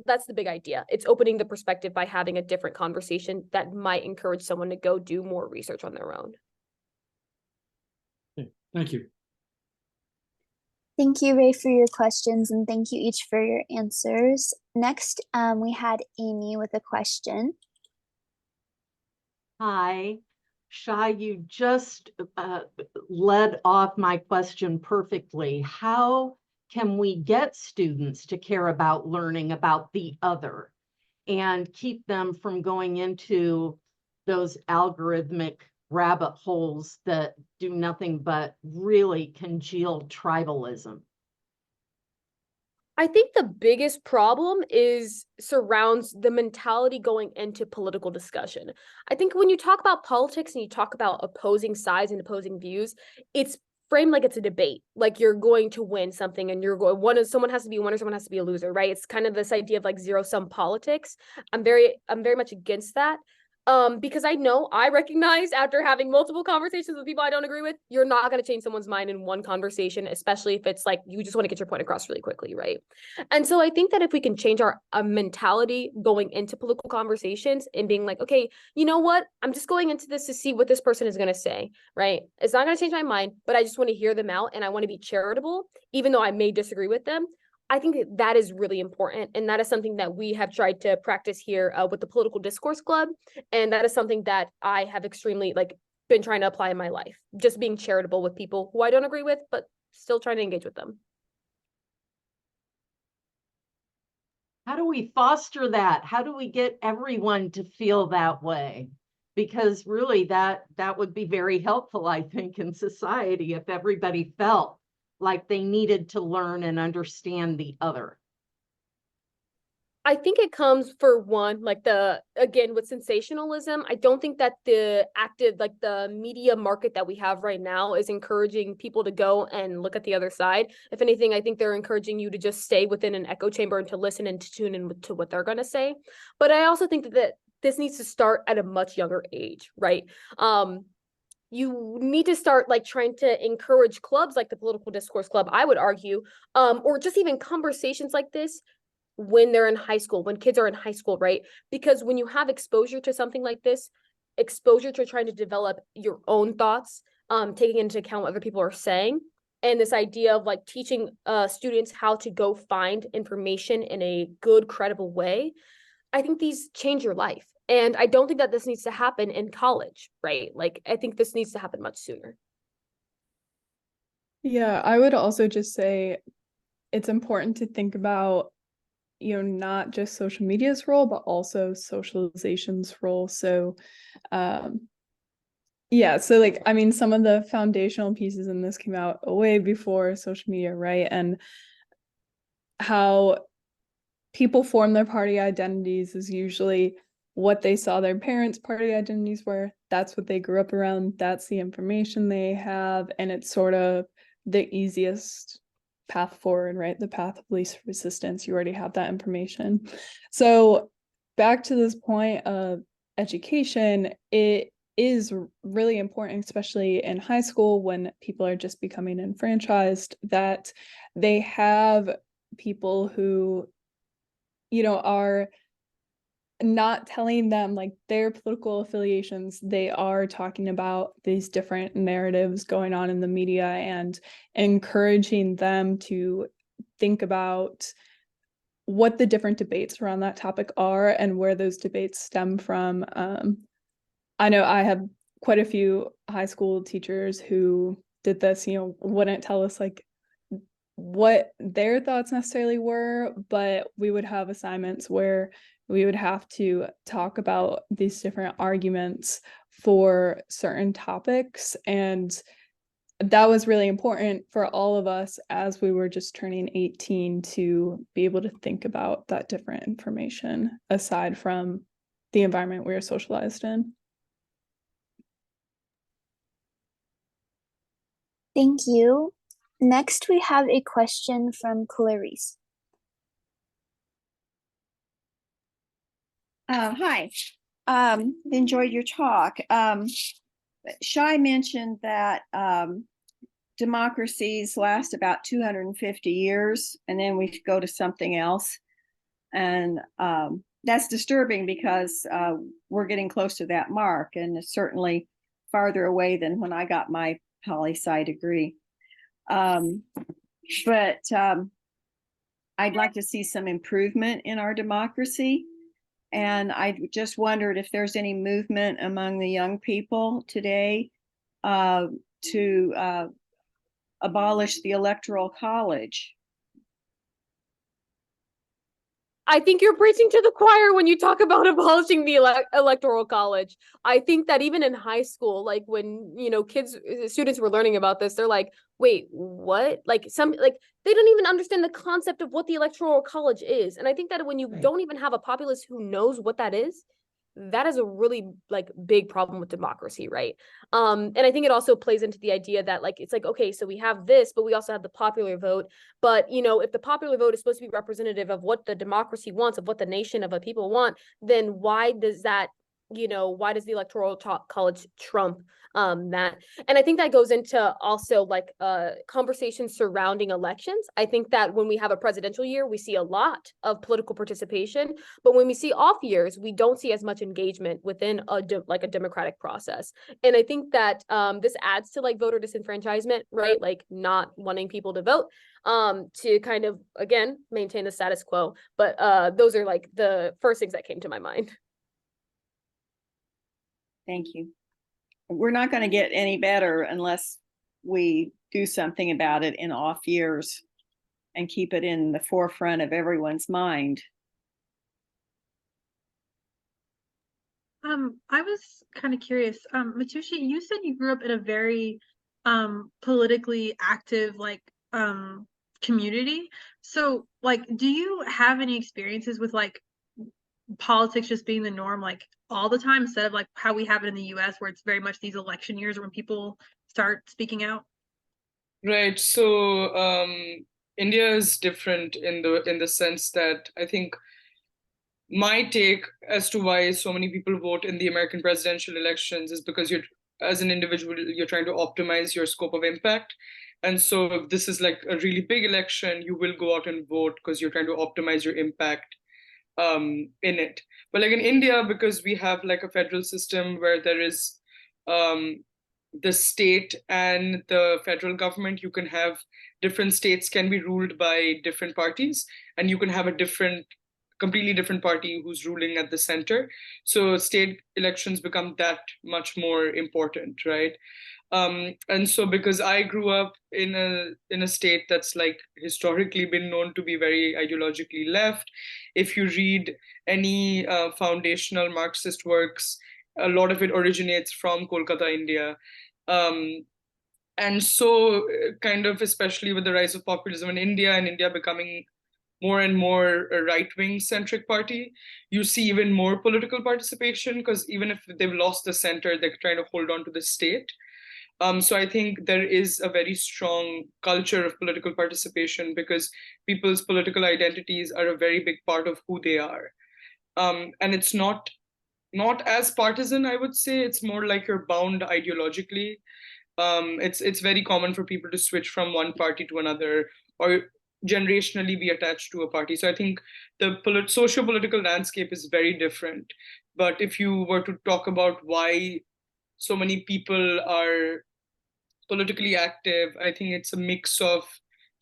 that's the big idea. It's opening the perspective by having a different conversation that might encourage someone to go do more research on their own. Okay, thank you. Thank you, Ray, for your questions, and thank you each for your answers. Next, we had Amy with a question. Hi. Shai, you just led off my question perfectly. How can we get students to care about learning about the other and keep them from going into those algorithmic rabbit holes that do nothing but really congeal tribalism? I think the biggest problem surrounds the mentality going into political discussion. I think when you talk about politics and you talk about opposing sides and opposing views, it's framed like it's a debate, like you're going to win something and someone has to be a winner, someone has to be a loser, right? It's kind of this idea of like zero-sum politics. I'm very much against that. Because I recognize, after having multiple conversations with people I don't agree with, you're not going to change someone's mind in one conversation, especially if it's like you just want to get your point across really quickly, right? And so I think that if we can change our mentality going into political conversations and being like, okay, you know what? I'm just going into this to see what this person is going to say, right? It's not going to change my mind, but I just want to hear them out and I want to be charitable, even though I may disagree with them. I think that is really important. And that is something that we have tried to practice here with the Political Discourse Club. And that is something that I have extremely been trying to apply in my life, just being charitable with people who I don't agree with, but still trying to engage with them. How do we foster that? How do we get everyone to feel that way? Because really that would be very helpful, I think, in society, if everybody felt like they needed to learn and understand the other. I think it comes for one, like again, with sensationalism, I don't think that the media market that we have right now is encouraging people to go and look at the other side. If anything, I think they're encouraging you to just stay within an echo chamber and to listen and to tune in to what they're going to say. But I also think that this needs to start at a much younger age, right? You need to start like trying to encourage clubs like the Political Discourse Club, I would argue, or just even conversations like this when they're in high school, when kids are in high school, right? Because when you have exposure to something like this, exposure to trying to develop your own thoughts, taking into account what other people are saying, and this idea of like teaching students how to go find information in a good, credible way, I think these change your life. And I don't think that this needs to happen in college, right? Like, I think this needs to happen much sooner. Yeah, I would also just say it's important to think about, not just social media's role, but also socialization's role. So, yeah, so like, I mean, some of the foundational pieces in this came out way before social media, right? And how people form their party identities is usually what they saw their parents' party identities were. That's what they grew up around. That's the information they have. And it's sort of the easiest path forward, right? The path of least resistance. You already have that information. So back to this point of education, it is really important, especially in high school when people are just becoming enfranchised, that they have people who are not telling them like their political affiliations. They are talking about these different narratives going on in the media and encouraging them to think about what the different debates around that topic are and where those debates stem from. I know I have quite a few high school teachers who did this, wouldn't tell us like what their thoughts necessarily were, but we would have assignments where we would have to talk about these different arguments for certain topics. And that was really important for all of us as we were just turning 18 to be able to think about that different information aside from the environment we were socialized in. Thank you. Next, we have a question from Clarice. Hi. Enjoyed your talk. Shai mentioned that democracies last about 250 years and then we go to something else. And that's disturbing because we're getting close to that mark, and it's certainly farther away than when I got my poli-sci degree. But I'd like to see some improvement in our democracy. And I just wondered if there's any movement among the young people today to abolish the Electoral College. I think you're preaching to the choir when you talk about abolishing the Electoral College. I think that even in high school, like when, students were learning about this, they're like, wait, what? Like they don't even understand the concept of what the Electoral College is. And I think that when you don't even have a populace who knows what that is, that is a really big problem with democracy, right? And I think it also plays into the idea that it's okay, so we have this, but we also have the popular vote. But if the popular vote is supposed to be representative of what the democracy wants, of what the nation of a people want, then why does that why does the Electoral College trump that? And I think that goes into also conversations surrounding elections. I think that when we have a presidential year, we see a lot of political participation, but when we see off years, we don't see as much engagement within a democratic process. And I think that this adds to voter disenfranchisement, right? Not wanting people to vote to kind of, again, maintain the status quo. But those are the first things that came to my mind. Thank you. We're not going to get any better unless we do something about it in off years and keep it in the forefront of everyone's mind. I was kind of curious. Matushi, you said you grew up in a very politically active community. So like, do you have any experiences with like politics just being the norm like all the time instead of like how we have it in the US where it's very much these election years when people start speaking out? Right. So India is different in the sense that I think my take as to why so many people vote in the American presidential elections is because you're, as an individual, you're trying to optimize your scope of impact. And so if this is like a really big election, you will go out and vote because you're trying to optimize your impact in it. But like in India, because we have like a federal system where there is the state and the federal government, you can have different states can be ruled by different parties, and you can have a completely different party who's ruling at the center. So state elections become that much more important, right? And so because I grew up in a state that's like historically been known to be very ideologically left, if you read any foundational Marxist works, a lot of it originates from Kolkata, India. And so kind of especially with the rise of populism in India and India becoming more and more a right-wing centric party, you see even more political participation because even if they've lost the center, they're trying to hold on to the state. So I think there is a very strong culture of political participation because people's political identities are a very big part of who they are. And it's not as partisan, I would say. It's more like you're bound ideologically. It's very common for people to switch from one party to another or generationally be attached to a party. So I think the socio-political landscape is very different. But if you were to talk about why so many people are politically active, I think it's a mix of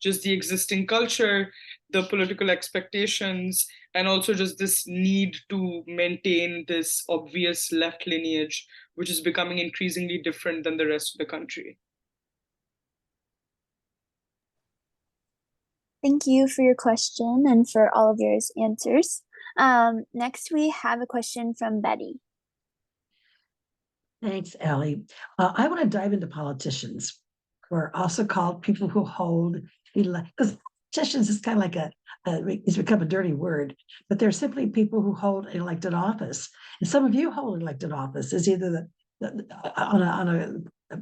just the existing culture, the political expectations, and also just this need to maintain this obvious left lineage, which is becoming increasingly different than the rest of the country. Thank you for your question and for all of your answers. Next, we have a question from Betty. Thanks, Ellie. I want to dive into politicians, who are also called people who hold, because politicians is kind of like it's become a dirty word, but they're simply people who hold an elected office. And some of you hold elected office as either on a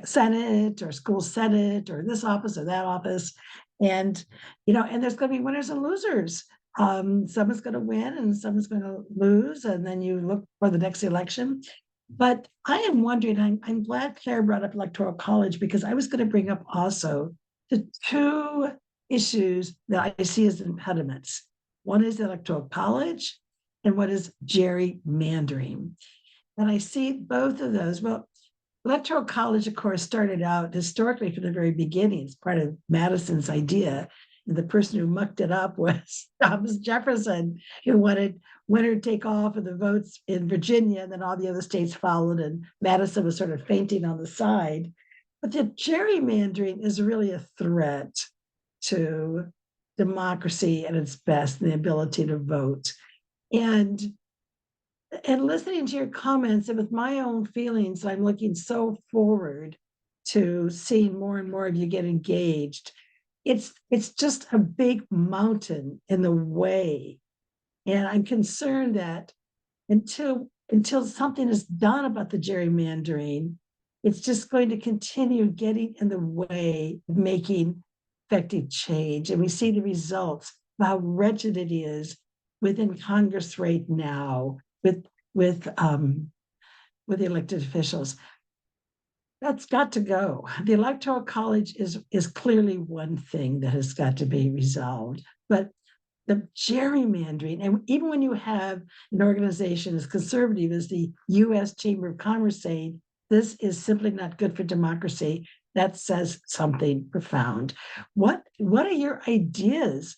Senate or school Senate or this office or that office. And, and there's going to be winners and losers. Someone's going to win and someone's going to lose. And then you look for the next election. But I am wondering, I'm glad Claire brought up Electoral College because I was going to bring up also the two issues that I see as impediments. One is the Electoral College and what is gerrymandering. And I see both of those. Well, Electoral College, of course, started out historically from the very beginning. It's part of Madison's idea. And the person who mucked it up was Thomas Jefferson, who wanted winner take all for the votes in Virginia, and then all the other states followed, and Madison was sort of fainting on the side. But the gerrymandering is really a threat to democracy at its best, and the ability to vote. And listening to your comments and with my own feelings, I'm looking so forward to seeing more and more of you get engaged. It's just a big mountain in the way. And I'm concerned that until something is done about the gerrymandering, it's just going to continue getting in the way of making effective change. And we see the results of how wretched it is within Congress right now with the elected officials. That's got to go. The Electoral College is clearly one thing that has got to be resolved, but the gerrymandering, and even when you have an organization as conservative as the U.S. Chamber of Commerce saying this is simply not good for democracy, that says something profound. What are your ideas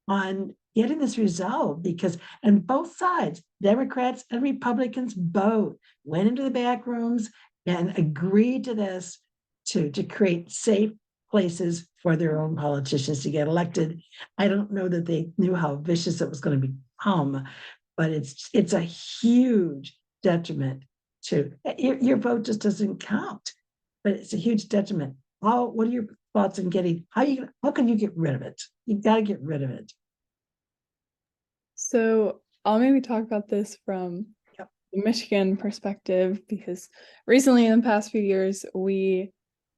on getting this resolved? Because on both sides, Democrats and Republicans both went into the back rooms and agreed to this to create safe places for their own politicians to get elected. I don't know that they knew how vicious it was going to become, but it's a huge detriment to your vote just doesn't count, but it's a huge detriment. What are your thoughts on getting, how can you get rid of it? You've got to get rid of it. So I'll maybe talk about this from the Michigan perspective, because recently in the past few years, we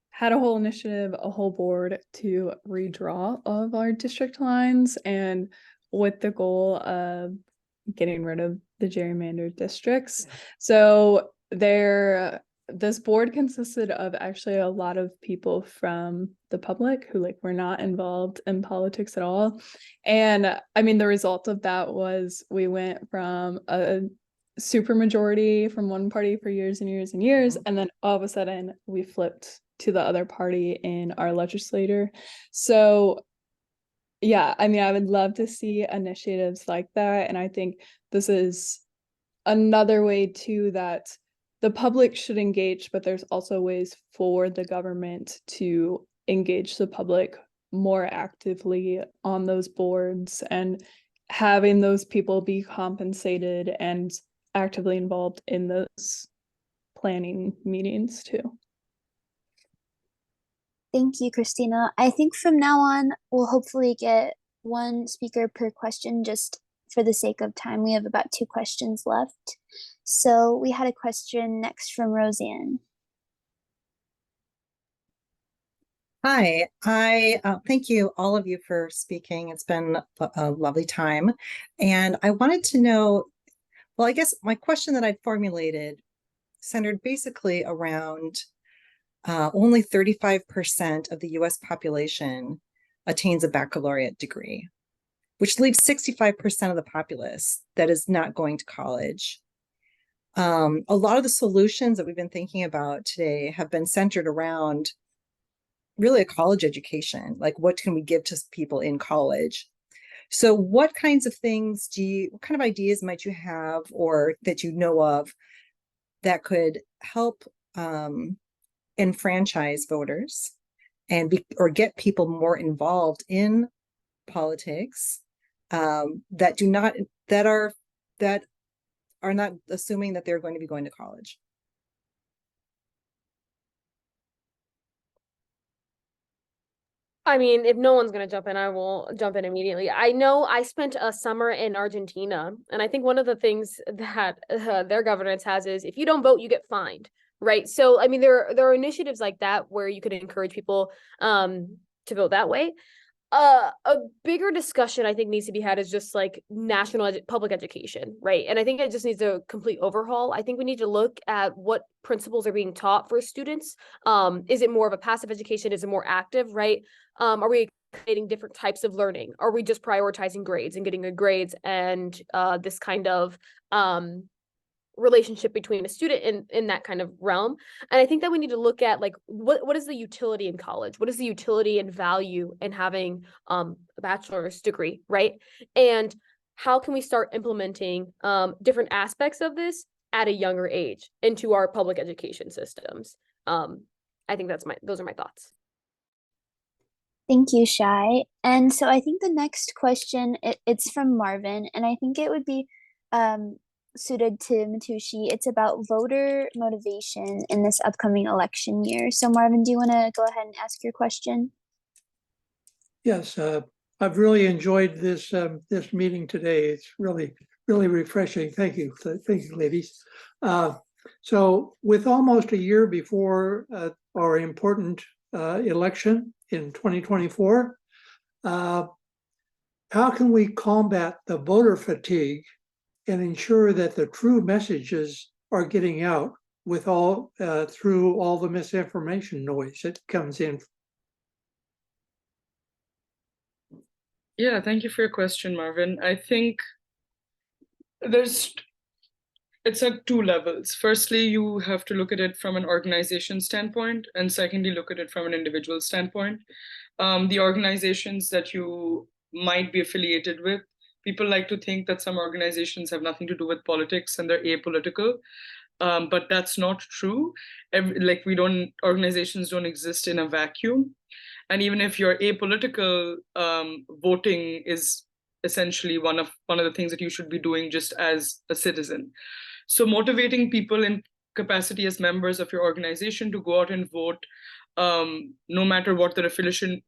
had a whole initiative, a whole board to redraw all of our district lines, and with the goal of getting rid of the gerrymandered districts. So this board consisted of actually a lot of people from the public who like were not involved in politics at all. And I mean, the result of that was we went from a super majority from one party for years and years and years, and then all of a sudden we flipped to the other party in our legislature. So yeah, I mean, I would love to see initiatives like that. And I think this is another way too that the public should engage, but there's also ways for the government to engage the public more actively on those boards, and having those people be compensated and actively involved in those planning meetings too. Thank you, Christina. I think from now on, we'll hopefully get one speaker per question, just for the sake of time. We have about 2 questions left. So we had a question next from Roseanne. Hi, I thank you all of you for speaking. It's been a lovely time. And I wanted to know, well, I guess my question that I formulated centered basically around only 35% of the US population attains a baccalaureate degree, which leaves 65% of the populace that is not going to college. A lot of the solutions that we've been thinking about today have been centered around really a college education. Like, what can we give to people in college? So what kinds of things what kind of ideas might you have, or that you know of, that could help enfranchise voters and or get people more involved in politics, that are not assuming that they're going to be going to college? I mean, if no one's going to jump in, I will jump in immediately. I know I spent a summer in Argentina, and I think one of the things that their governance has is if you don't vote, you get fined, right? So, I mean, there are initiatives like that where you could encourage people to vote that way. A bigger discussion I think needs to be had is just like national public education, right? And I think it just needs a complete overhaul. I think we need to look at what principles are being taught for students. Is it more of a passive education? Is it more active, right? Are we creating different types of learning? Are we just prioritizing grades and getting good grades and this kind of relationship between a student in that kind of realm? And I think that we need to look at like what is the utility in college? What is the utility and value in having a bachelor's degree, right? And how can we start implementing different aspects of this at a younger age into our public education systems? I think those are my thoughts. Thank you, Shai. And so I think the next question, it's from Marvin, and I think it would be suited to Matushi. It's about voter motivation in this upcoming election year. So Marvin, do you want to go ahead and ask your question? Yes, I've really enjoyed this meeting today. It's really refreshing. Thank you, ladies. So with almost a year before our important election in 2024, how can we combat the voter fatigue and ensure that the true messages are getting out with through all the misinformation noise that comes in? Yeah, thank you for your question, Marvin. I think it's at 2 levels. Firstly, you have to look at it from an organization standpoint, and secondly, look at it from an individual standpoint. The organizations that you might be affiliated with, people like to think that some organizations have nothing to do with politics and they're apolitical, but that's not true. Organizations don't exist in a vacuum. And even if you're apolitical, voting is essentially one of the things that you should be doing just as a citizen. So motivating people in capacity as members of your organization to go out and vote, no matter what their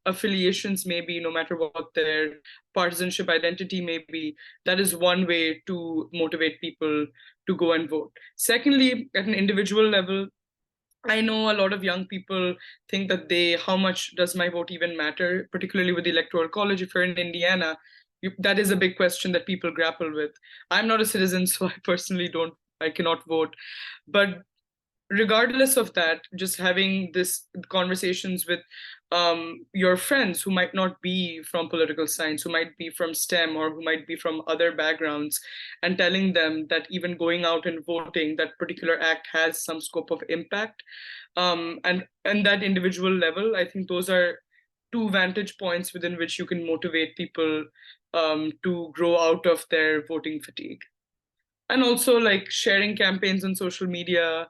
affiliations may be, no matter what their partisanship identity may be. That is one way to motivate people to go and vote. Secondly, at an individual level, I know a lot of young people think that how much does my vote even matter, particularly with the Electoral College. If you're in Indiana, that is a big question that people grapple with. I'm not a citizen, so I cannot vote. But regardless of that, just having this conversations with your friends who might not be from political science, who might be from STEM, or who might be from other backgrounds, and telling them that even going out and voting, that particular act has some scope of impact. And that individual level, I think those are two vantage points within which you can motivate people to grow out of their voting fatigue. And also, like, sharing campaigns on social media.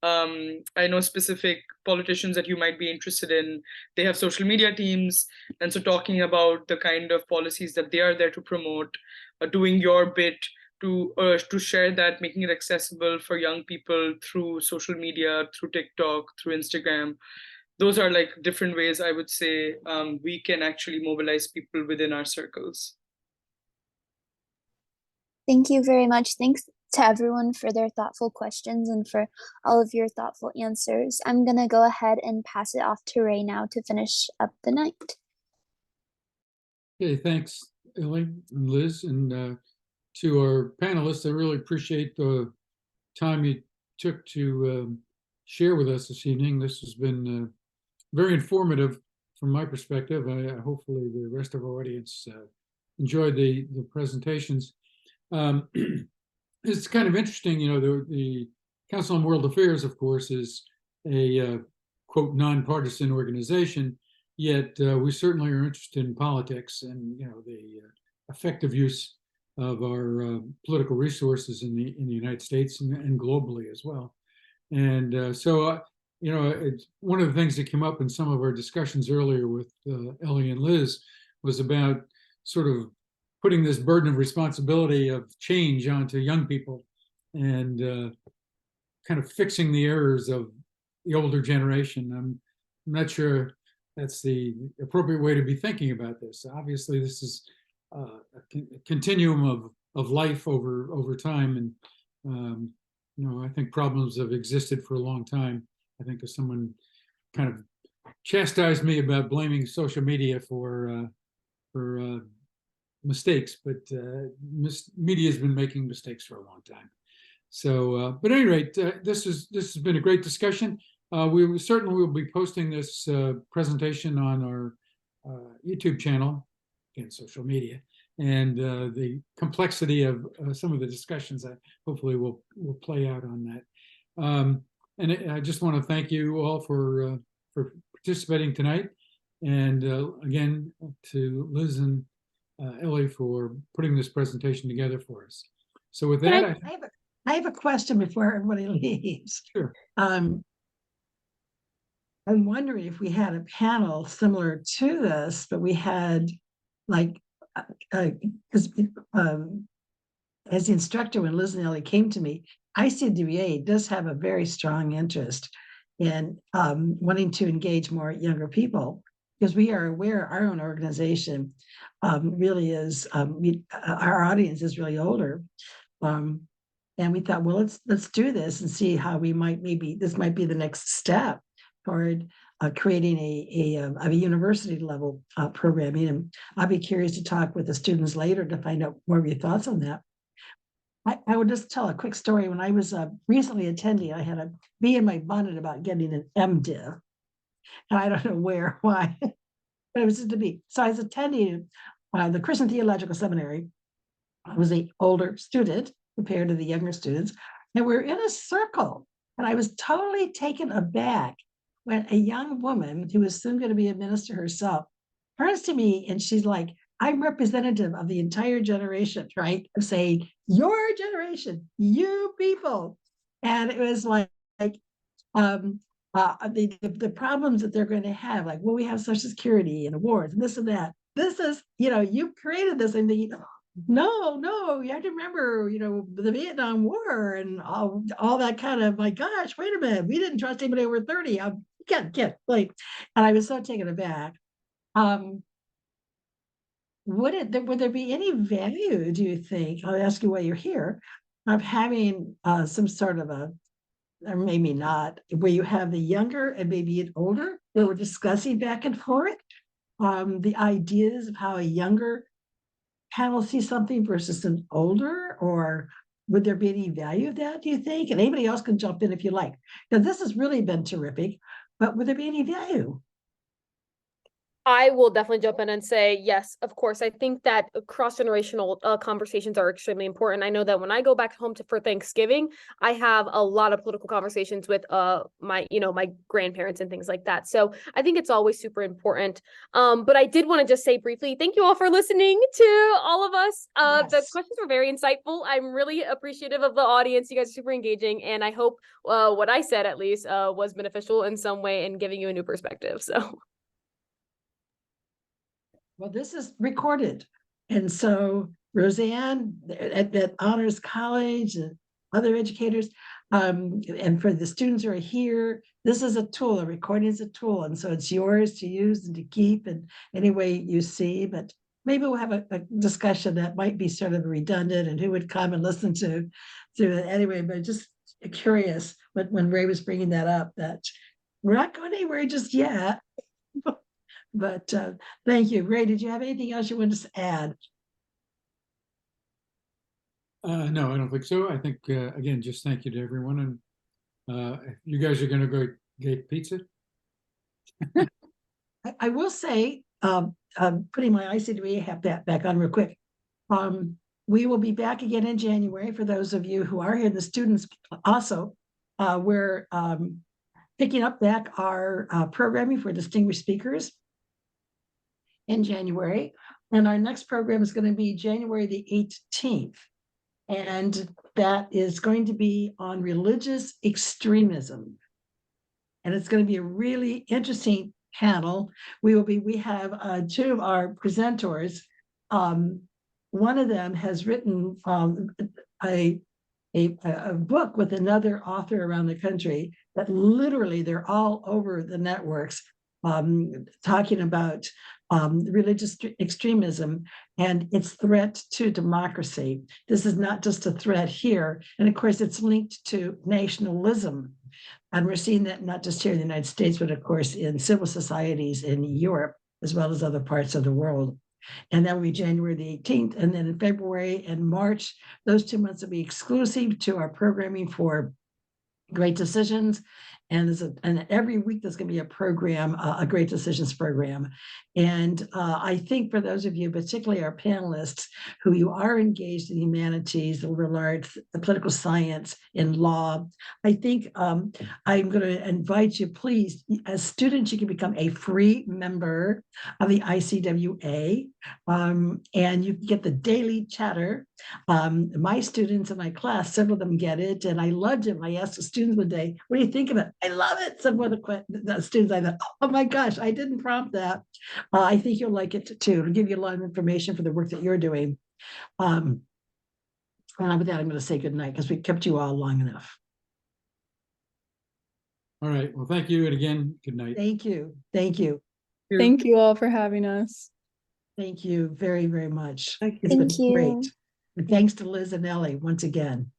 I know specific politicians that you might be interested in, they have social media teams, and so talking about the kind of policies that they are there to promote, doing your bit to share that, making it accessible for young people through social media, through TikTok, through Instagram. Those are like different ways, I would say, we can actually mobilize people within our circles. Thank you very much. Thanks to everyone for their thoughtful questions and for all of your thoughtful answers. I'm going to go ahead and pass it off to Ray now to finish up the night. Okay, thanks, Ellie and Liz, and to our panelists. I really appreciate the time you took to share with us this evening. This has been very informative from my perspective. Hopefully the rest of our audience enjoyed the presentations. It's kind of interesting, you know, the Council on World Affairs, of course, is a quote nonpartisan organization, yet we certainly are interested in politics and, you know, the effective use of our political resources in the United States and globally as well. And so, you know, it's one of the things that came up in some of our discussions earlier with Ellie and Liz was about sort of putting this burden of responsibility of change onto young people and kind of fixing the errors of the older generation. I'm not sure that's the appropriate way to be thinking about this. Obviously, this is a continuum of life over time, and you know, I think problems have existed for a long time. I think if someone kind of chastised me about blaming social media for mistakes, but media has been making mistakes for a long time. So, but at any rate, this has been a great discussion. We certainly will be posting this presentation on our YouTube channel, again, social media, and the complexity of some of the discussions that hopefully will play out on that. And I just want to thank you all for participating tonight, and again to Liz and Ellie for putting this presentation together for us. So with that, I have a question before everybody leaves. Sure. I'm wondering if we had a panel similar to this, but we had like, as the instructor, when Liz and Ellie came to me, ICWA does have a very strong interest in wanting to engage more younger people, because we are aware our own organization really is, our audience is really older. And we thought, well, let's do this and see how we might, maybe this might be the next step toward creating a university level programming. And I'll be curious to talk with the students later to find out more of your thoughts on that. I would just tell a quick story. When I was recently attending, I had a bee in my bonnet about getting an MDiv. And I don't know why, but it was just a bee. So I was attending the Christian Theological Seminary. I was an older student compared to the younger students, and we're in a circle. And I was totally taken aback when a young woman who was soon going to be a minister herself turns to me and she's like, I'm representative of the entire generation, right? Of saying, your generation, you people. And it was like the problems that they're going to have, like, well, we have Social Security and awards and this and that. This is, you know, you created this. And no, you have to remember, the Vietnam War and all that kind of, my gosh, wait a minute, we didn't trust anybody over 30. Get like, and I was so taken aback. Would there be any value, do you think? I'll ask you why you're here, of having some sort of or maybe not, where you have the younger and maybe an older, where we're discussing back and forth the ideas of how a younger panel sees something versus an older, or would there be any value of that, do you think? And anybody else can jump in if you like, because this has really been terrific, but would there be any value? I will definitely jump in and say, yes, of course. I think that cross-generational conversations are extremely important. I know that when I go back home for Thanksgiving, I have a lot of political conversations with my grandparents and things like that. So I think it's always super important. But I did want to just say briefly, thank you all for listening to all of us. The Yes. questions were very insightful. I'm really appreciative of the audience. You guys are super engaging, and I hope what I said at least was beneficial in some way in giving you a new perspective. So. Well, this is recorded. And so Roseanne at Honors College and other educators, and for the students who are here, this is a tool, a recording is a tool. And so it's yours to use and to keep in any way you see. But maybe we'll have a discussion that might be sort of redundant and who would come and listen to it anyway. But just curious when Ray was bringing that up, that we're not going anywhere just yet. But thank you. Ray, did you have anything else you wanted to add? No, I don't think so. I think, again, just thank you to everyone. And you guys are going to go get pizza? I will say, putting my ICWA hat back on real quick. We will be back again in January. For those of you who are here, the students also, we're picking up back our programming for distinguished speakers in January. And our next program is going to be January the 18th. And that is going to be on religious extremism. And it's going to be a really interesting panel. We have two of our presenters. One of them has written a book with another author around the country that literally they're all over the networks, talking about religious extremism and its threat to democracy. This is not just a threat here. And of course, it's linked to nationalism. And we're seeing that not just here in the United States, but of course in civil societies in Europe, as well as other parts of the world. And that will be January the 18th. And then in February and March, those 2 months will be exclusive to our programming for Great Decisions. And every week there's going to be a program, a Great Decisions program. And I think for those of you, particularly our panelists, who you are engaged in humanities, the liberal arts, the political science, in law, I think I'm going to invite you, please, as students, you can become a free member of the ICWA, and you get the daily chatter. My students in my class, several of them get it, and I loved it. I asked the students one day, what do you think of it? I love it. Some of the students, I thought, oh my gosh, I didn't prompt that. I think you'll like it too. It'll give you a lot of information for the work that you're doing. And with that, I'm going to say good night because we kept you all long enough. All right. Well, thank you. And again, good night. Thank you. Thank you. Thank you all for having us. Thank you very, very much. Thank It's been you. great. And thanks to Liz and Ellie once again.